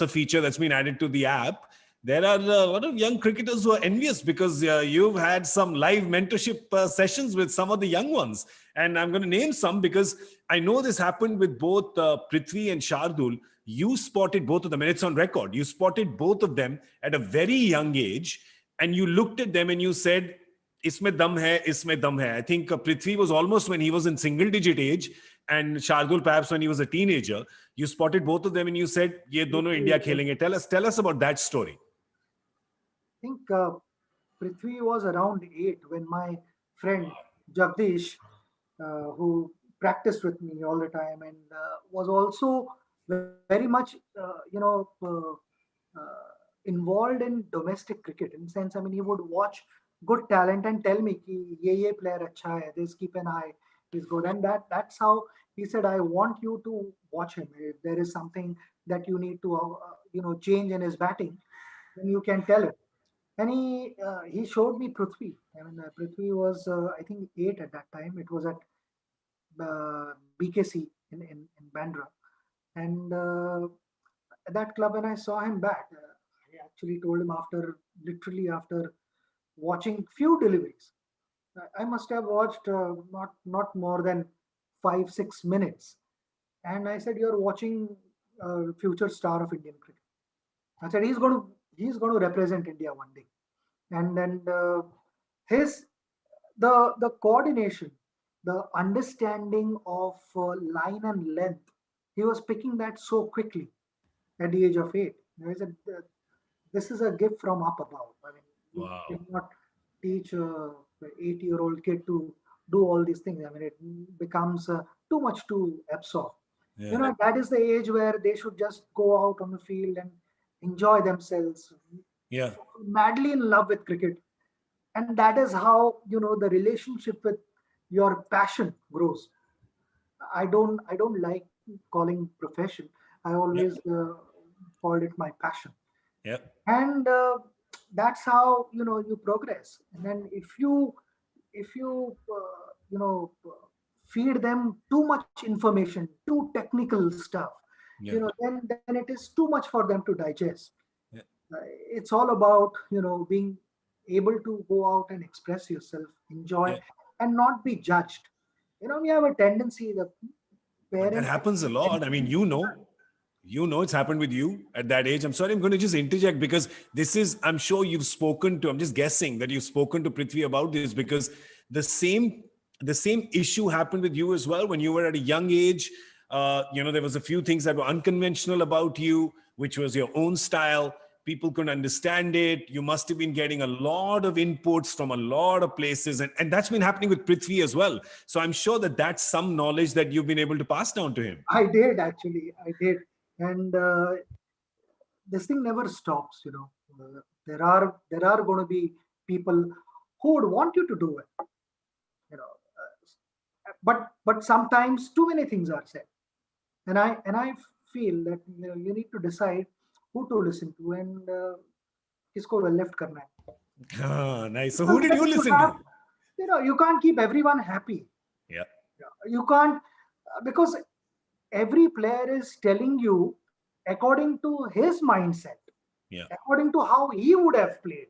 a feature that's been added to the app. There are a lot of young cricketers who are envious because you've had some live mentorship sessions with some of the young ones. And I'm going to name some because I know this happened with both Prithvi and Shardul. You spotted both of them, and it's on record. You spotted both of them at a very young age, and you looked at them and you said, "Isme dum hai, isme dum hai." I think Prithvi was almost when he was in single-digit age, and Shardul perhaps when he was a teenager. You spotted both of them and you said, "Ye dono India khelenge." Tell us about that story. I think Prithvi was around 8 when my friend Jagdish, who practiced with me all the time and was also very much, involved in domestic cricket. In the sense, I mean, he would watch good talent and tell me, ki, ye player acha hai, this keep an eye, he's good. And that's how he said, I want you to watch him. If there is something that you need to, change in his batting, then you can tell him. And he showed me Prithvi. I mean, Prithvi was, I think, 8 at that time. It was at BKC in Bandra. And at that club, when I saw him bat, I actually told him literally after watching few deliveries, I must have watched not more than 5-6 minutes. And I said, "You're watching future star of Indian cricket." I said, he's going to represent India one day. And then the coordination, the understanding of line and length, he was picking that so quickly at the age of 8. I said, this is a gift from up above. I mean, Wow. you cannot teach a 8-year-old kid to do all these things. I mean, it becomes too much to absorb. Yeah. That is the age where they should just go out on the field and enjoy themselves. Yeah. Madly in love with cricket. And that is how, the relationship with your passion grows. I don't like calling profession. I always called it my passion. Yeah. And that's how, you progress. And then if you feed them too much information, too technical stuff, then it is too much for them to digest. Yeah. It's all about, being able to go out and express yourself, enjoy, Yeah. and not be judged. We have a tendency that But that parents. happens a lot. I mean, it's happened with you at that age. I'm sorry, I'm going to just interject because this is, I'm sure you've spoken to, I'm just guessing that you've spoken to Prithvi about this because the same, the same issue happened with you as well when you were at a young age. There was a few things that were unconventional about you, which was your own style. People couldn't understand it. You must have been getting a lot of inputs from a lot of places. And that's been happening with Prithvi as well. So I'm sure that that's some knowledge that you've been able to pass down to him. I did, actually, I did. And this thing never stops. There are going to be people who would want you to do it. But sometimes too many things are said, and I feel that you need to decide who to listen to and kisko left karna hai. Ah, nice. So who did you listen to? You can't keep everyone happy. Yeah. You can't, because every player is telling you according to his mindset, Yeah. according to how he would have played.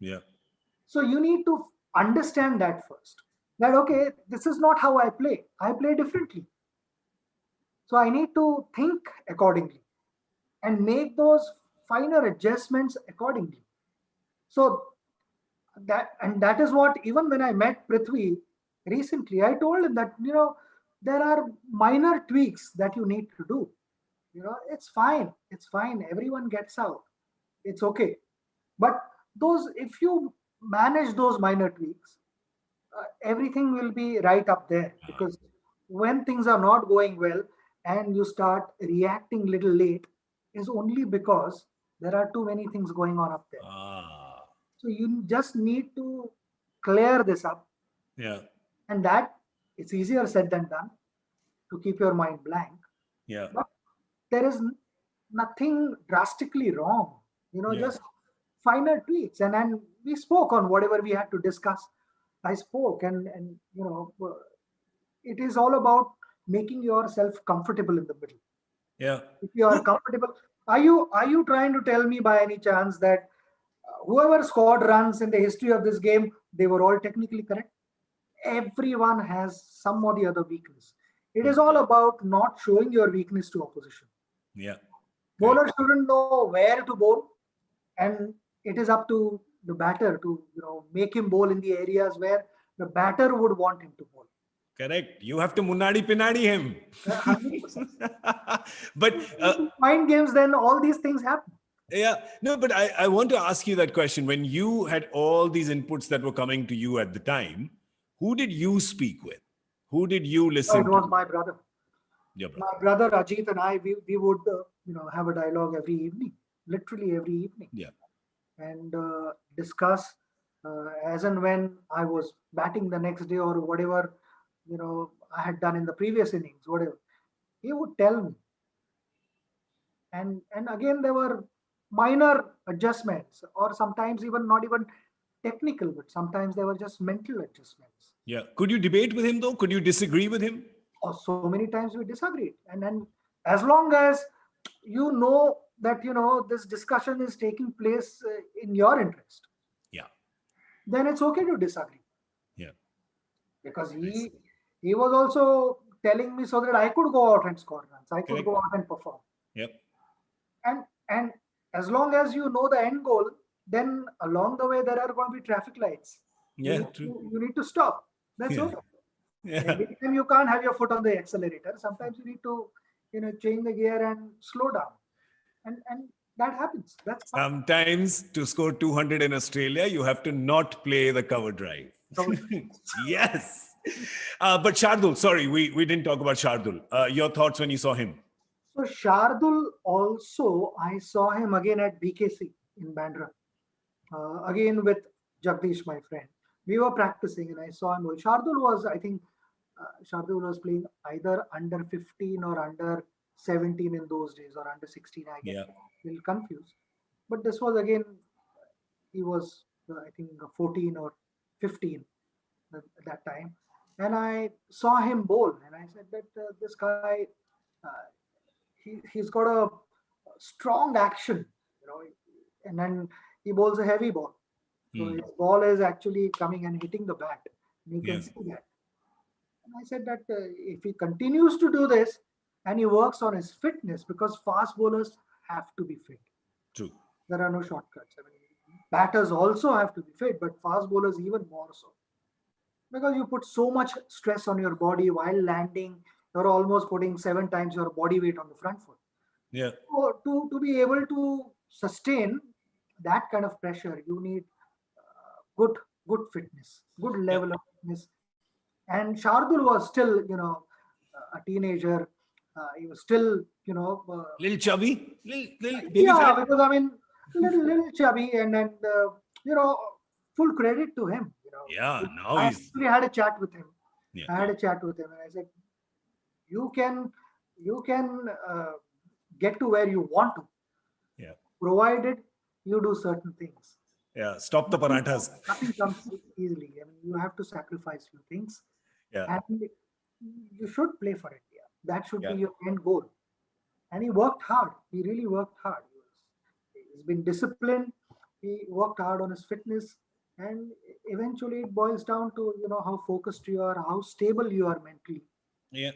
Yeah. So you need to understand that first. That okay, this is not how I play. I play differently. So I need to think accordingly and make those finer adjustments accordingly. So that is what, even when I met Prithvi recently, I told him that there are minor tweaks that you need to do. It's fine. It's fine. Everyone gets out. It's okay. But those, if you manage those minor tweaks, everything will be right up there. Because when things are not going well and you start reacting little late, is only because there are too many things going on up there. Ah. So you just need to clear this up, Yeah. and that it's easier said than done to keep your mind blank. Yeah. But there is nothing drastically wrong. Yeah. Just finer tweaks, and we spoke on whatever we had to discuss. I spoke, and it is all about making yourself comfortable in the middle. Yeah. If you are comfortable, are you trying to tell me by any chance that whoever scored runs in the history of this game, they were all technically correct? Everyone has some or the other weakness. It is all about not showing your weakness to opposition. Yeah. Bowler shouldn't know where to bowl, and it is up to the batter to make him bowl in the areas where the batter would want him to bowl. Correct. You have to munadi pinadi him. 100%. But Mind games, then all these things happen. yeah, no, but I want to ask you that question. When you had all these inputs that were coming to you at the time, who did you speak with? Who did you listen It was to? my brother. Your brother. My brother Ajit and I, we would have a dialogue every evening, literally every evening. Yeah. And discuss as and when I was batting the next day or whatever I had done in the previous innings, whatever he would tell me. And again, there were minor adjustments, or sometimes even not even technical, but sometimes they were just mental adjustments. Yeah. Could you debate with him though? Could you disagree with him? Or so many times we disagreed, and then as long as that this discussion is taking place in your interest, Yeah. then it's okay to disagree. Yeah. Because he was also telling me so that I could go out and score runs, I could Correct. go out and perform. Yep. And as long as you know the end goal, then along the way there are going to be traffic lights. Yeah. True. You need to stop. That's Yeah. okay. Yeah. Every time you can't have your foot on the accelerator. Sometimes you need to change the gear and slow down, and that happens. That's fine. Sometimes to score 200 in Australia, you have to not play the cover drive. Yes. But Shardul, sorry, we didn't talk about Shardul. Your thoughts when you saw him? So Shardul also, I saw him again at BKC in Bandra. Again with Jagdish, my friend. We were practicing and I saw him. Shardul was, I think, Shardul was playing either under 15 or under 17 in those days, or under 16. I get a little confused. But this was again, he was, I think, 14 or 15 at that time. And I saw him bowl, and I said that this guy, he's got a strong action. and then he bowls a heavy ball. So his ball is actually coming and hitting the bat. You can Yes. see that. And I said that if he continues to do this and he works on his fitness, because fast bowlers have to be fit. True. There are no shortcuts. I mean, batters also have to be fit, but fast bowlers even more so. Because you put so much stress on your body while landing, you're almost putting 7 times your body weight on the front foot. Yeah. So to be able to sustain that kind of pressure, you need good fitness, good level of fitness. And Shardul was still, a teenager. He was still, Little chubby, little baby yeah, fat. because I mean, little chubby, and you know, full credit to him. Yeah, now I he's actually had a chat with him. yeah. I had a chat with him, and I said, "You can get to where you want to, Yeah. provided you do certain things. Yeah. Stop the parathas. Nothing comes easily. I mean, you have to sacrifice few things, Yeah. and you should play for India. That should Yeah. be your end goal." And he worked hard. He really worked hard. He's been disciplined. He worked hard on his fitness, and eventually it boils down to how focused you are, how stable you are mentally, Yeah.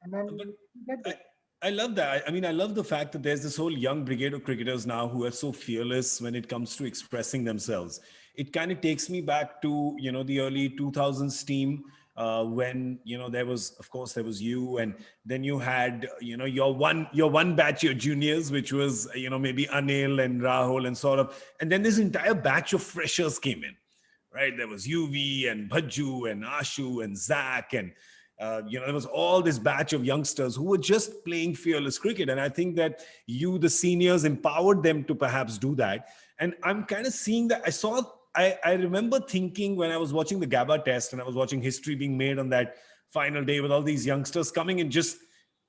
and then But you get there. I love that. I mean, I love the fact that there's this whole young brigade of cricketers now who are so fearless when it comes to expressing themselves. It kind of takes me back to, the early 2000s team when, there was, of course, there was you, and then you had, your one batch, your juniors, which was, maybe Anil and Rahul and sort of, and then this entire batch of freshers came in, right? There was UV and Bhajju and Ashu and Zach and, there was all this batch of youngsters who were just playing fearless cricket. And I think that you, the seniors, empowered them to perhaps do that. And I'm kind of seeing that. I remember thinking when I was watching the Gabba test and I was watching history being made on that final day with all these youngsters coming and just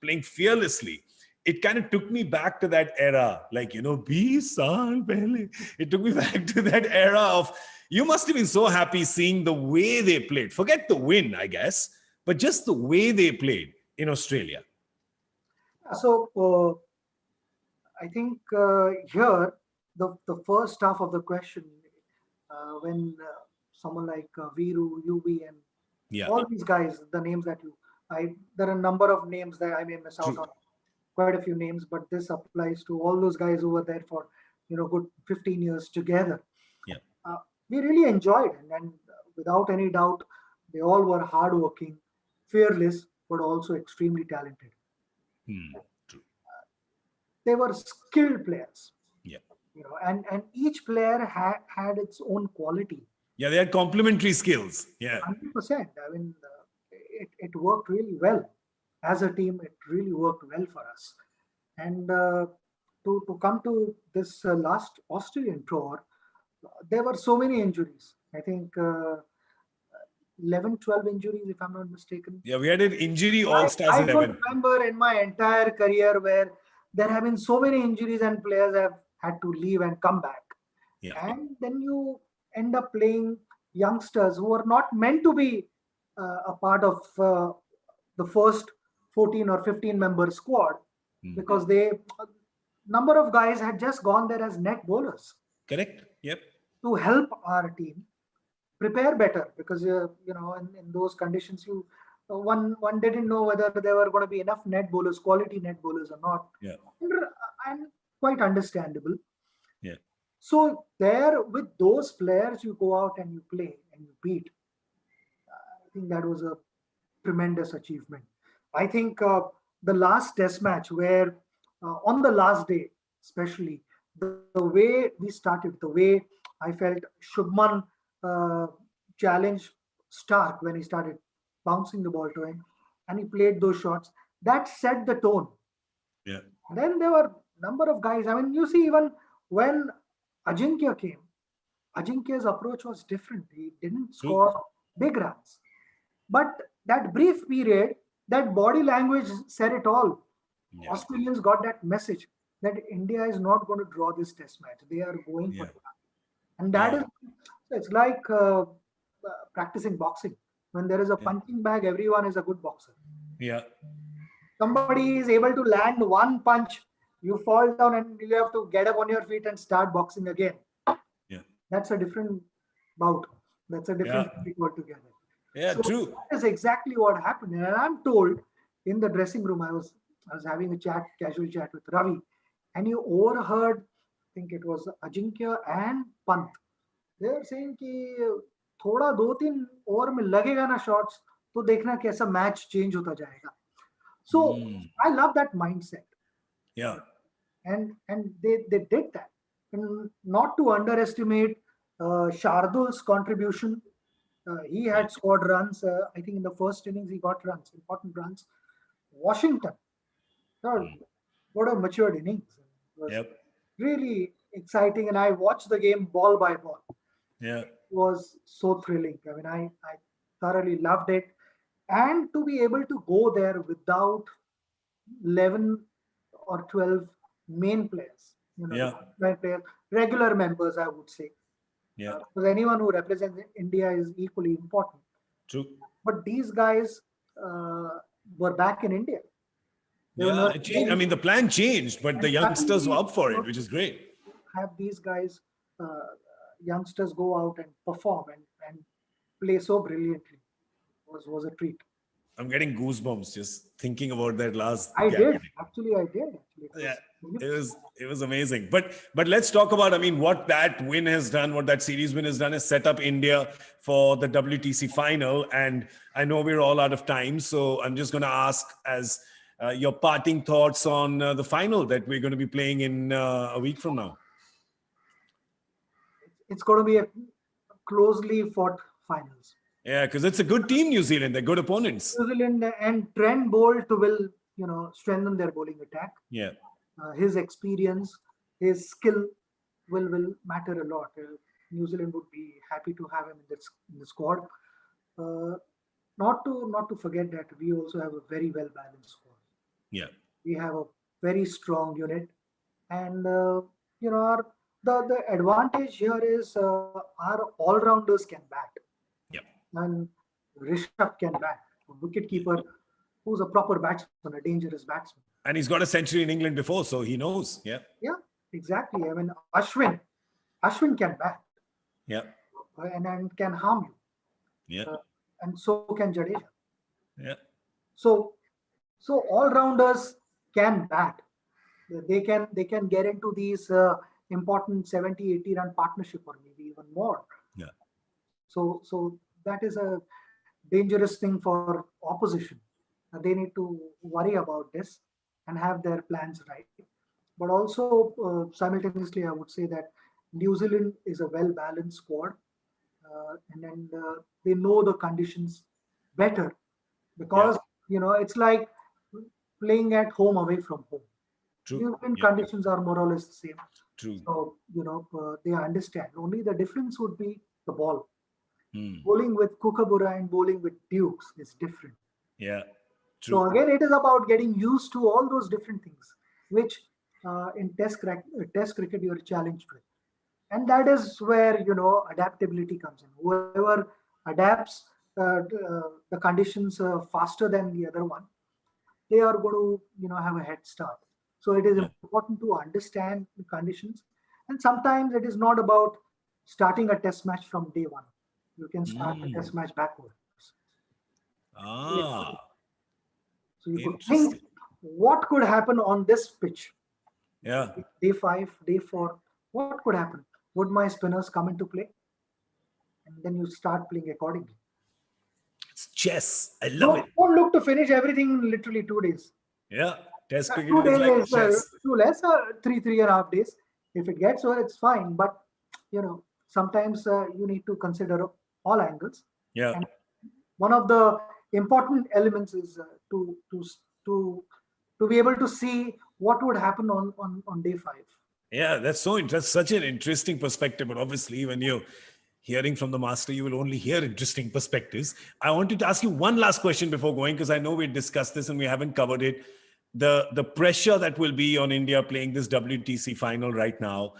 playing fearlessly. It kind of took me back to that era, like, 20 saal pehle. It took me back to that era of, you must have been so happy seeing the way they played. Forget the win, I guess, but just the way they played in Australia. So I think here the first half of the question, when someone like Viru, UB, and Yeah. all these guys, the names that there are a number of names that I may miss out True. on, quite a few names, but this applies to all those guys who were there for good 15 years together. Yeah. We really enjoyed, and without any doubt, they all were hardworking, fearless, but also extremely talented. True. They were skilled players. Yeah. And each player had its own quality. Yeah, they had complementary skills. Yeah. 100%. I mean, it worked really well. As a team, it really worked well for us. And to come to this last Australian tour, there were so many injuries. I think 11, 12 injuries, if I'm not mistaken. Yeah, we had an injury all-stars I 11. don't remember in my entire career where there have been so many injuries and players have had to leave and come back. Yeah. And then you end up playing youngsters who are not meant to be a part of the first 14 or 15 member squad, because number of guys had just gone there as net bowlers. Correct. Yep. To help our team prepare better, because in those conditions one didn't know whether there were going to be enough net bowlers, quality net bowlers or not. Yeah. And quite understandable. Yeah. So there, with those players, you go out and you play and you beat. I think that was a tremendous achievement. I think the last test match where on the last day, especially the way we started, the way I felt Shubman challenged Stark when he started bouncing the ball to him and he played those shots, that set the tone. Yeah. Then there were a number of guys. I mean, you see, even when Ajinkya came, Ajinkya's approach was different. He didn't score big runs. But that brief period, that body language said it all. Yeah. Australians got that message that India is not going to draw this test match. They are going for it. And that is, it's like practicing boxing. When there is a punching bag, everyone is a good boxer. Yeah. Somebody is able to land one punch You fall down and you have to get up on your feet and start boxing again. Yeah. That's a different bout. That's a different thing altogether. Yeah, So true. that is exactly what happened. And I'm told in the dressing room, I was having a casual chat with Ravi, and you overheard, I think it was Ajinkya and Pant. They were saying कि थोड़ा 2-3 over में लगेगा ना shots तो देखना कैसा match change होता जाएगा. So I love that mindset. Yeah. And they did that. And not to underestimate Shardul's contribution. He had scored runs. I think in the first innings he got runs, important runs. Washington, what a matured innings. It was really exciting, and I watched the game ball by ball. Yeah. It was so thrilling. I mean, I thoroughly loved it. And to be able to go there without 11 or 12 main players, main players, regular members, I would say. Yeah. Because anyone who represents India is equally important. True. But these guys were back in India. It changed. I mean, the plan changed, but the youngsters were up for it, which is great. Have these guys, youngsters, go out and perform and play so brilliantly was a treat. I'm getting goosebumps just thinking about that last. I did. Actually. Yeah, it was amazing. But let's talk about, I mean, what that win has done, what that series win has done is set up India for the WTC final. And I know we're all out of time, so I'm just going to ask as your parting thoughts on the final that we're going to be playing in a week from now. It's going to be a closely fought finals. Yeah, because it's a good team, New Zealand. They're good opponents. New Zealand and Trent Bolt will, strengthen their bowling attack. Yeah. His experience, his skill will matter a lot. New Zealand would be happy to have him in the squad. Not to forget that we also have a very well balanced squad. Yeah. We have a very strong unit, and the advantage here is our all rounders can bat. And Rishabh can bat. A wicketkeeper who's a proper batsman, a dangerous batsman. And he's got a century in England before, so he knows. Yeah. Yeah, exactly. I mean, Ashwin can bat. Yeah. And can harm you. Yeah. And so can Jadeja. Yeah. So all-rounders can bat. They can get into these important 70, 80 run partnership or maybe even more. Yeah. So that is a dangerous thing for opposition. They need to worry about this and have their plans right. But also simultaneously, I would say that New Zealand is a well-balanced squad, and they know the conditions better because it's like playing at home away from home. True. New Zealand conditions are more or less the same. True. So they understand. Only the difference would be the ball. Hmm. Bowling with Kookaburra and bowling with Dukes is different. Yeah. True. So again, it is about getting used to all those different things, which in test cricket you're challenged with, and that is where adaptability comes in. Whoever adapts the conditions faster than the other one, they are going to have a head start. So it is important to understand the conditions, and sometimes it is not about starting a test match from day one. You can start the test match backwards. Ah. So you could think what could happen on this pitch. Yeah. Day 5, day 4, what could happen? Would my spinners come into play? And then you start playing accordingly. It's chess. I love it. Don't look to finish everything in literally 2 days. Yeah. Test cricket 2 is like days chess. too less, 3.5 days. If it gets well, it's fine. But sometimes you need to consider all angles. Yeah. And one of the important elements is to be able to see what would happen on day 5. Yeah, that's so interesting. Such an interesting perspective. But obviously, when you're hearing from the master, you will only hear interesting perspectives. I wanted to ask you one last question before going, because I know we discussed this and we haven't covered it. The pressure that will be on India playing this WTC final right now,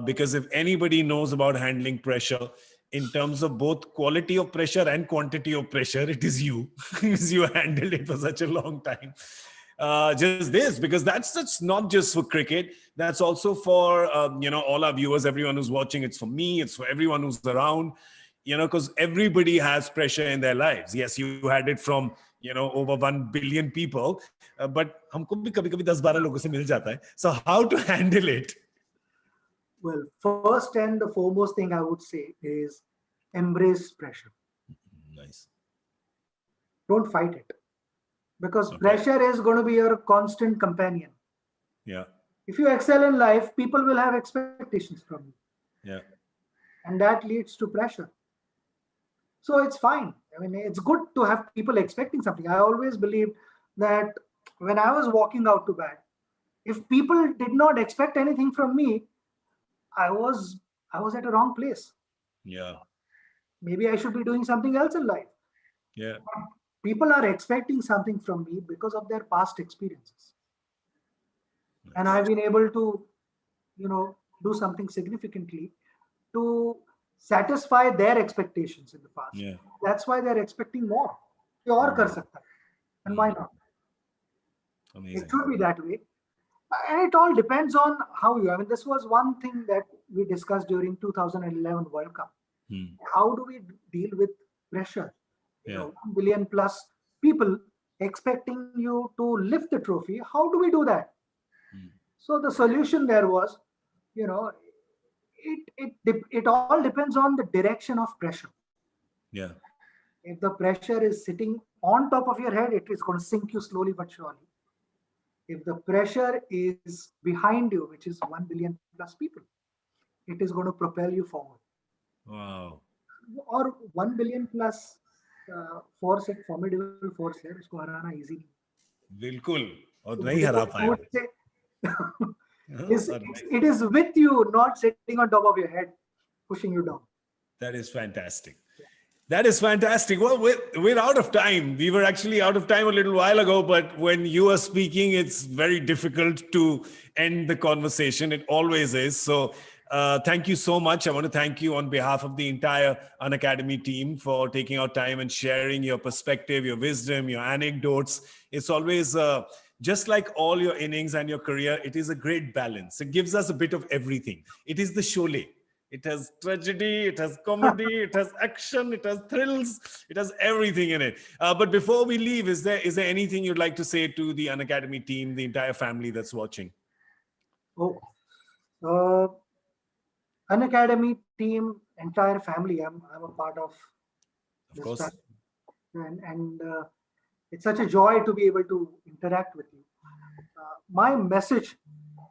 because if anybody knows about handling pressure in terms of both quality of pressure and quantity of pressure, it is you, because you handled it for such a long time. just this, because that's not just for cricket. That's also for, all our viewers, everyone who's watching. It's for me. It's for everyone who's around, because everybody has pressure in their lives. Yes, you had it from, over 1 billion people, but humko bhi kabhi-kabhi 10-12 logon se mil jata hai. So how to handle it? Well, first and the foremost thing I would say is embrace pressure. Nice. Don't fight it, because Okay. pressure is going to be your constant companion. Yeah. If you excel in life, people will have expectations from you, Yeah. and that leads to pressure. So it's fine. I mean, it's good to have people expecting something. I always believed that when I was walking out to bat, if people did not expect anything from me, I was at a wrong place. Yeah. Maybe I should be doing something else in life. Yeah. People are expecting something from me because of their past experiences, and I've been able to, do something significantly to satisfy their expectations in the past. Yeah. That's why they're expecting more. ये और कर सकता है, and why not? Amazing. It should be that way. And it all depends on how you, I mean, this was one thing that we discussed during 2011 World Cup. How do we deal with pressure? Yeah. 1 billion plus people expecting you to lift the trophy. How do we do that? So the solution there was, it all depends on the direction of pressure. Yeah. If the pressure is sitting on top of your head, it is going to sink you slowly but surely. If the pressure is behind you, which is 1 billion plus people, it is going to propel you forward. Wow. Or 1 billion plus force, एक formidable force है, उसको हराना easy नहीं. बिल्कुल. और नहीं हरा I would पाया. say, it is with you, not sitting on top of your head, pushing you down. That is fantastic. That is fantastic. Well, we're out of time. We were actually out of time a little while ago, but when you are speaking, it's very difficult to end the conversation. It always is. So thank you so much. I want to thank you on behalf of the entire Unacademy team for taking out time and sharing your perspective, your wisdom, your anecdotes. It's always just like all your innings and your career, it is a great balance. It gives us a bit of everything. It is the Sholay. It has tragedy, it has comedy, it has action, it has thrills, it has everything in it. But before we leave, is there anything you'd like to say to the Unacademy team, the entire family that's watching? Unacademy team, entire family, I'm a part of this course. family. And it's such a joy to be able to interact with you. My message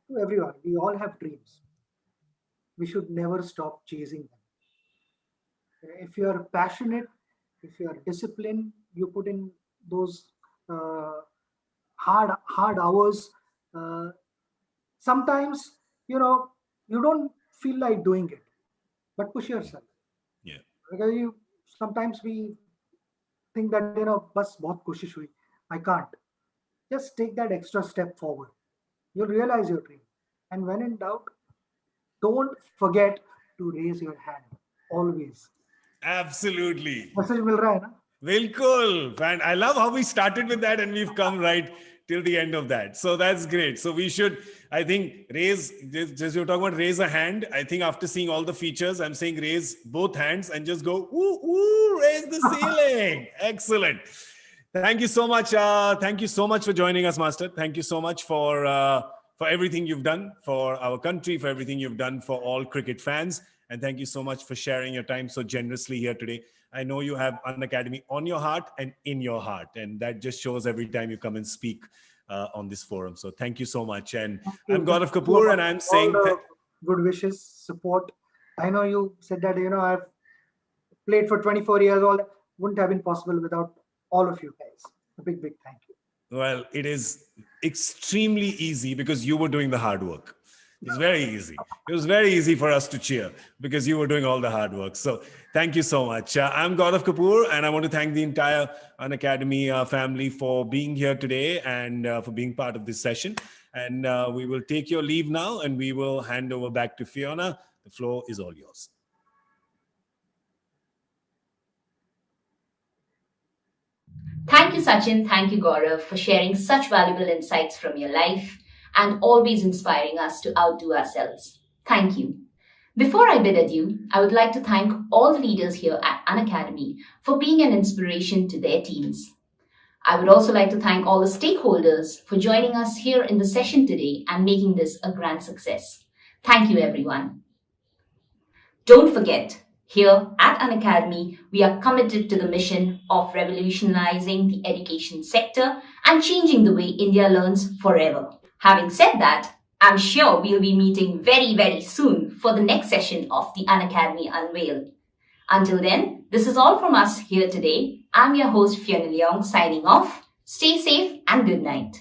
to everyone, we all have dreams. We should never stop chasing them. If you are passionate, if you are disciplined, you put in those hard hours. Sometimes, you don't feel like doing it, but push yourself. Yeah. Because sometimes we think that, bas bahut koshish hui, I can't. Just take that extra step forward. You'll realize your dream. And when in doubt, don't forget to raise your hand. Always. Absolutely. Message mil raha hai na? Bilkul. And I love how we started with that and we've come right till the end of that. So that's great. So we should, I think, raise, just you're talking about raise a hand. I think after seeing all the features, I'm saying raise both hands and just go, ooh, raise the ceiling. Excellent. Thank you so much. Thank you so much for joining us, Master. Thank you so much for everything you've done for our country, for everything you've done for all cricket fans. And thank you so much for sharing your time so generously here today. I know you have Unacademy on your heart and in your heart. And that just shows every time you come and speak on this forum. So thank you so much. And I'm Gaurav Kapoor and I'm saying good wishes, support. I know you said that, I've played for 24 years. All that wouldn't have been possible without all of you guys. A big thank you. Well, it is extremely easy because you were doing the hard work. It's very easy. It was very easy for us to cheer because you were doing all the hard work. So thank you so much. I'm Gaurav Kapoor, and I want to thank the entire Unacademy family for being here today and for being part of this session. And we will take your leave now, and we will hand over back to Fiona. The floor is all yours. Thank you, Sachin. Thank you, Gaurav, for sharing such valuable insights from your life and always inspiring us to outdo ourselves. Thank you. Before I bid adieu, I would like to thank all the leaders here at Unacademy for being an inspiration to their teams. I would also like to thank all the stakeholders for joining us here in the session today and making this a grand success. Thank you, everyone. Don't forget, here at Unacademy, we are committed to the mission of revolutionizing the education sector and changing the way India learns forever. Having said that, I'm sure we'll be meeting very, very soon for the next session of the Unacademy Unveil. Until then, this is all from us here today. I'm your host Fiona Leong signing off. Stay safe and good night.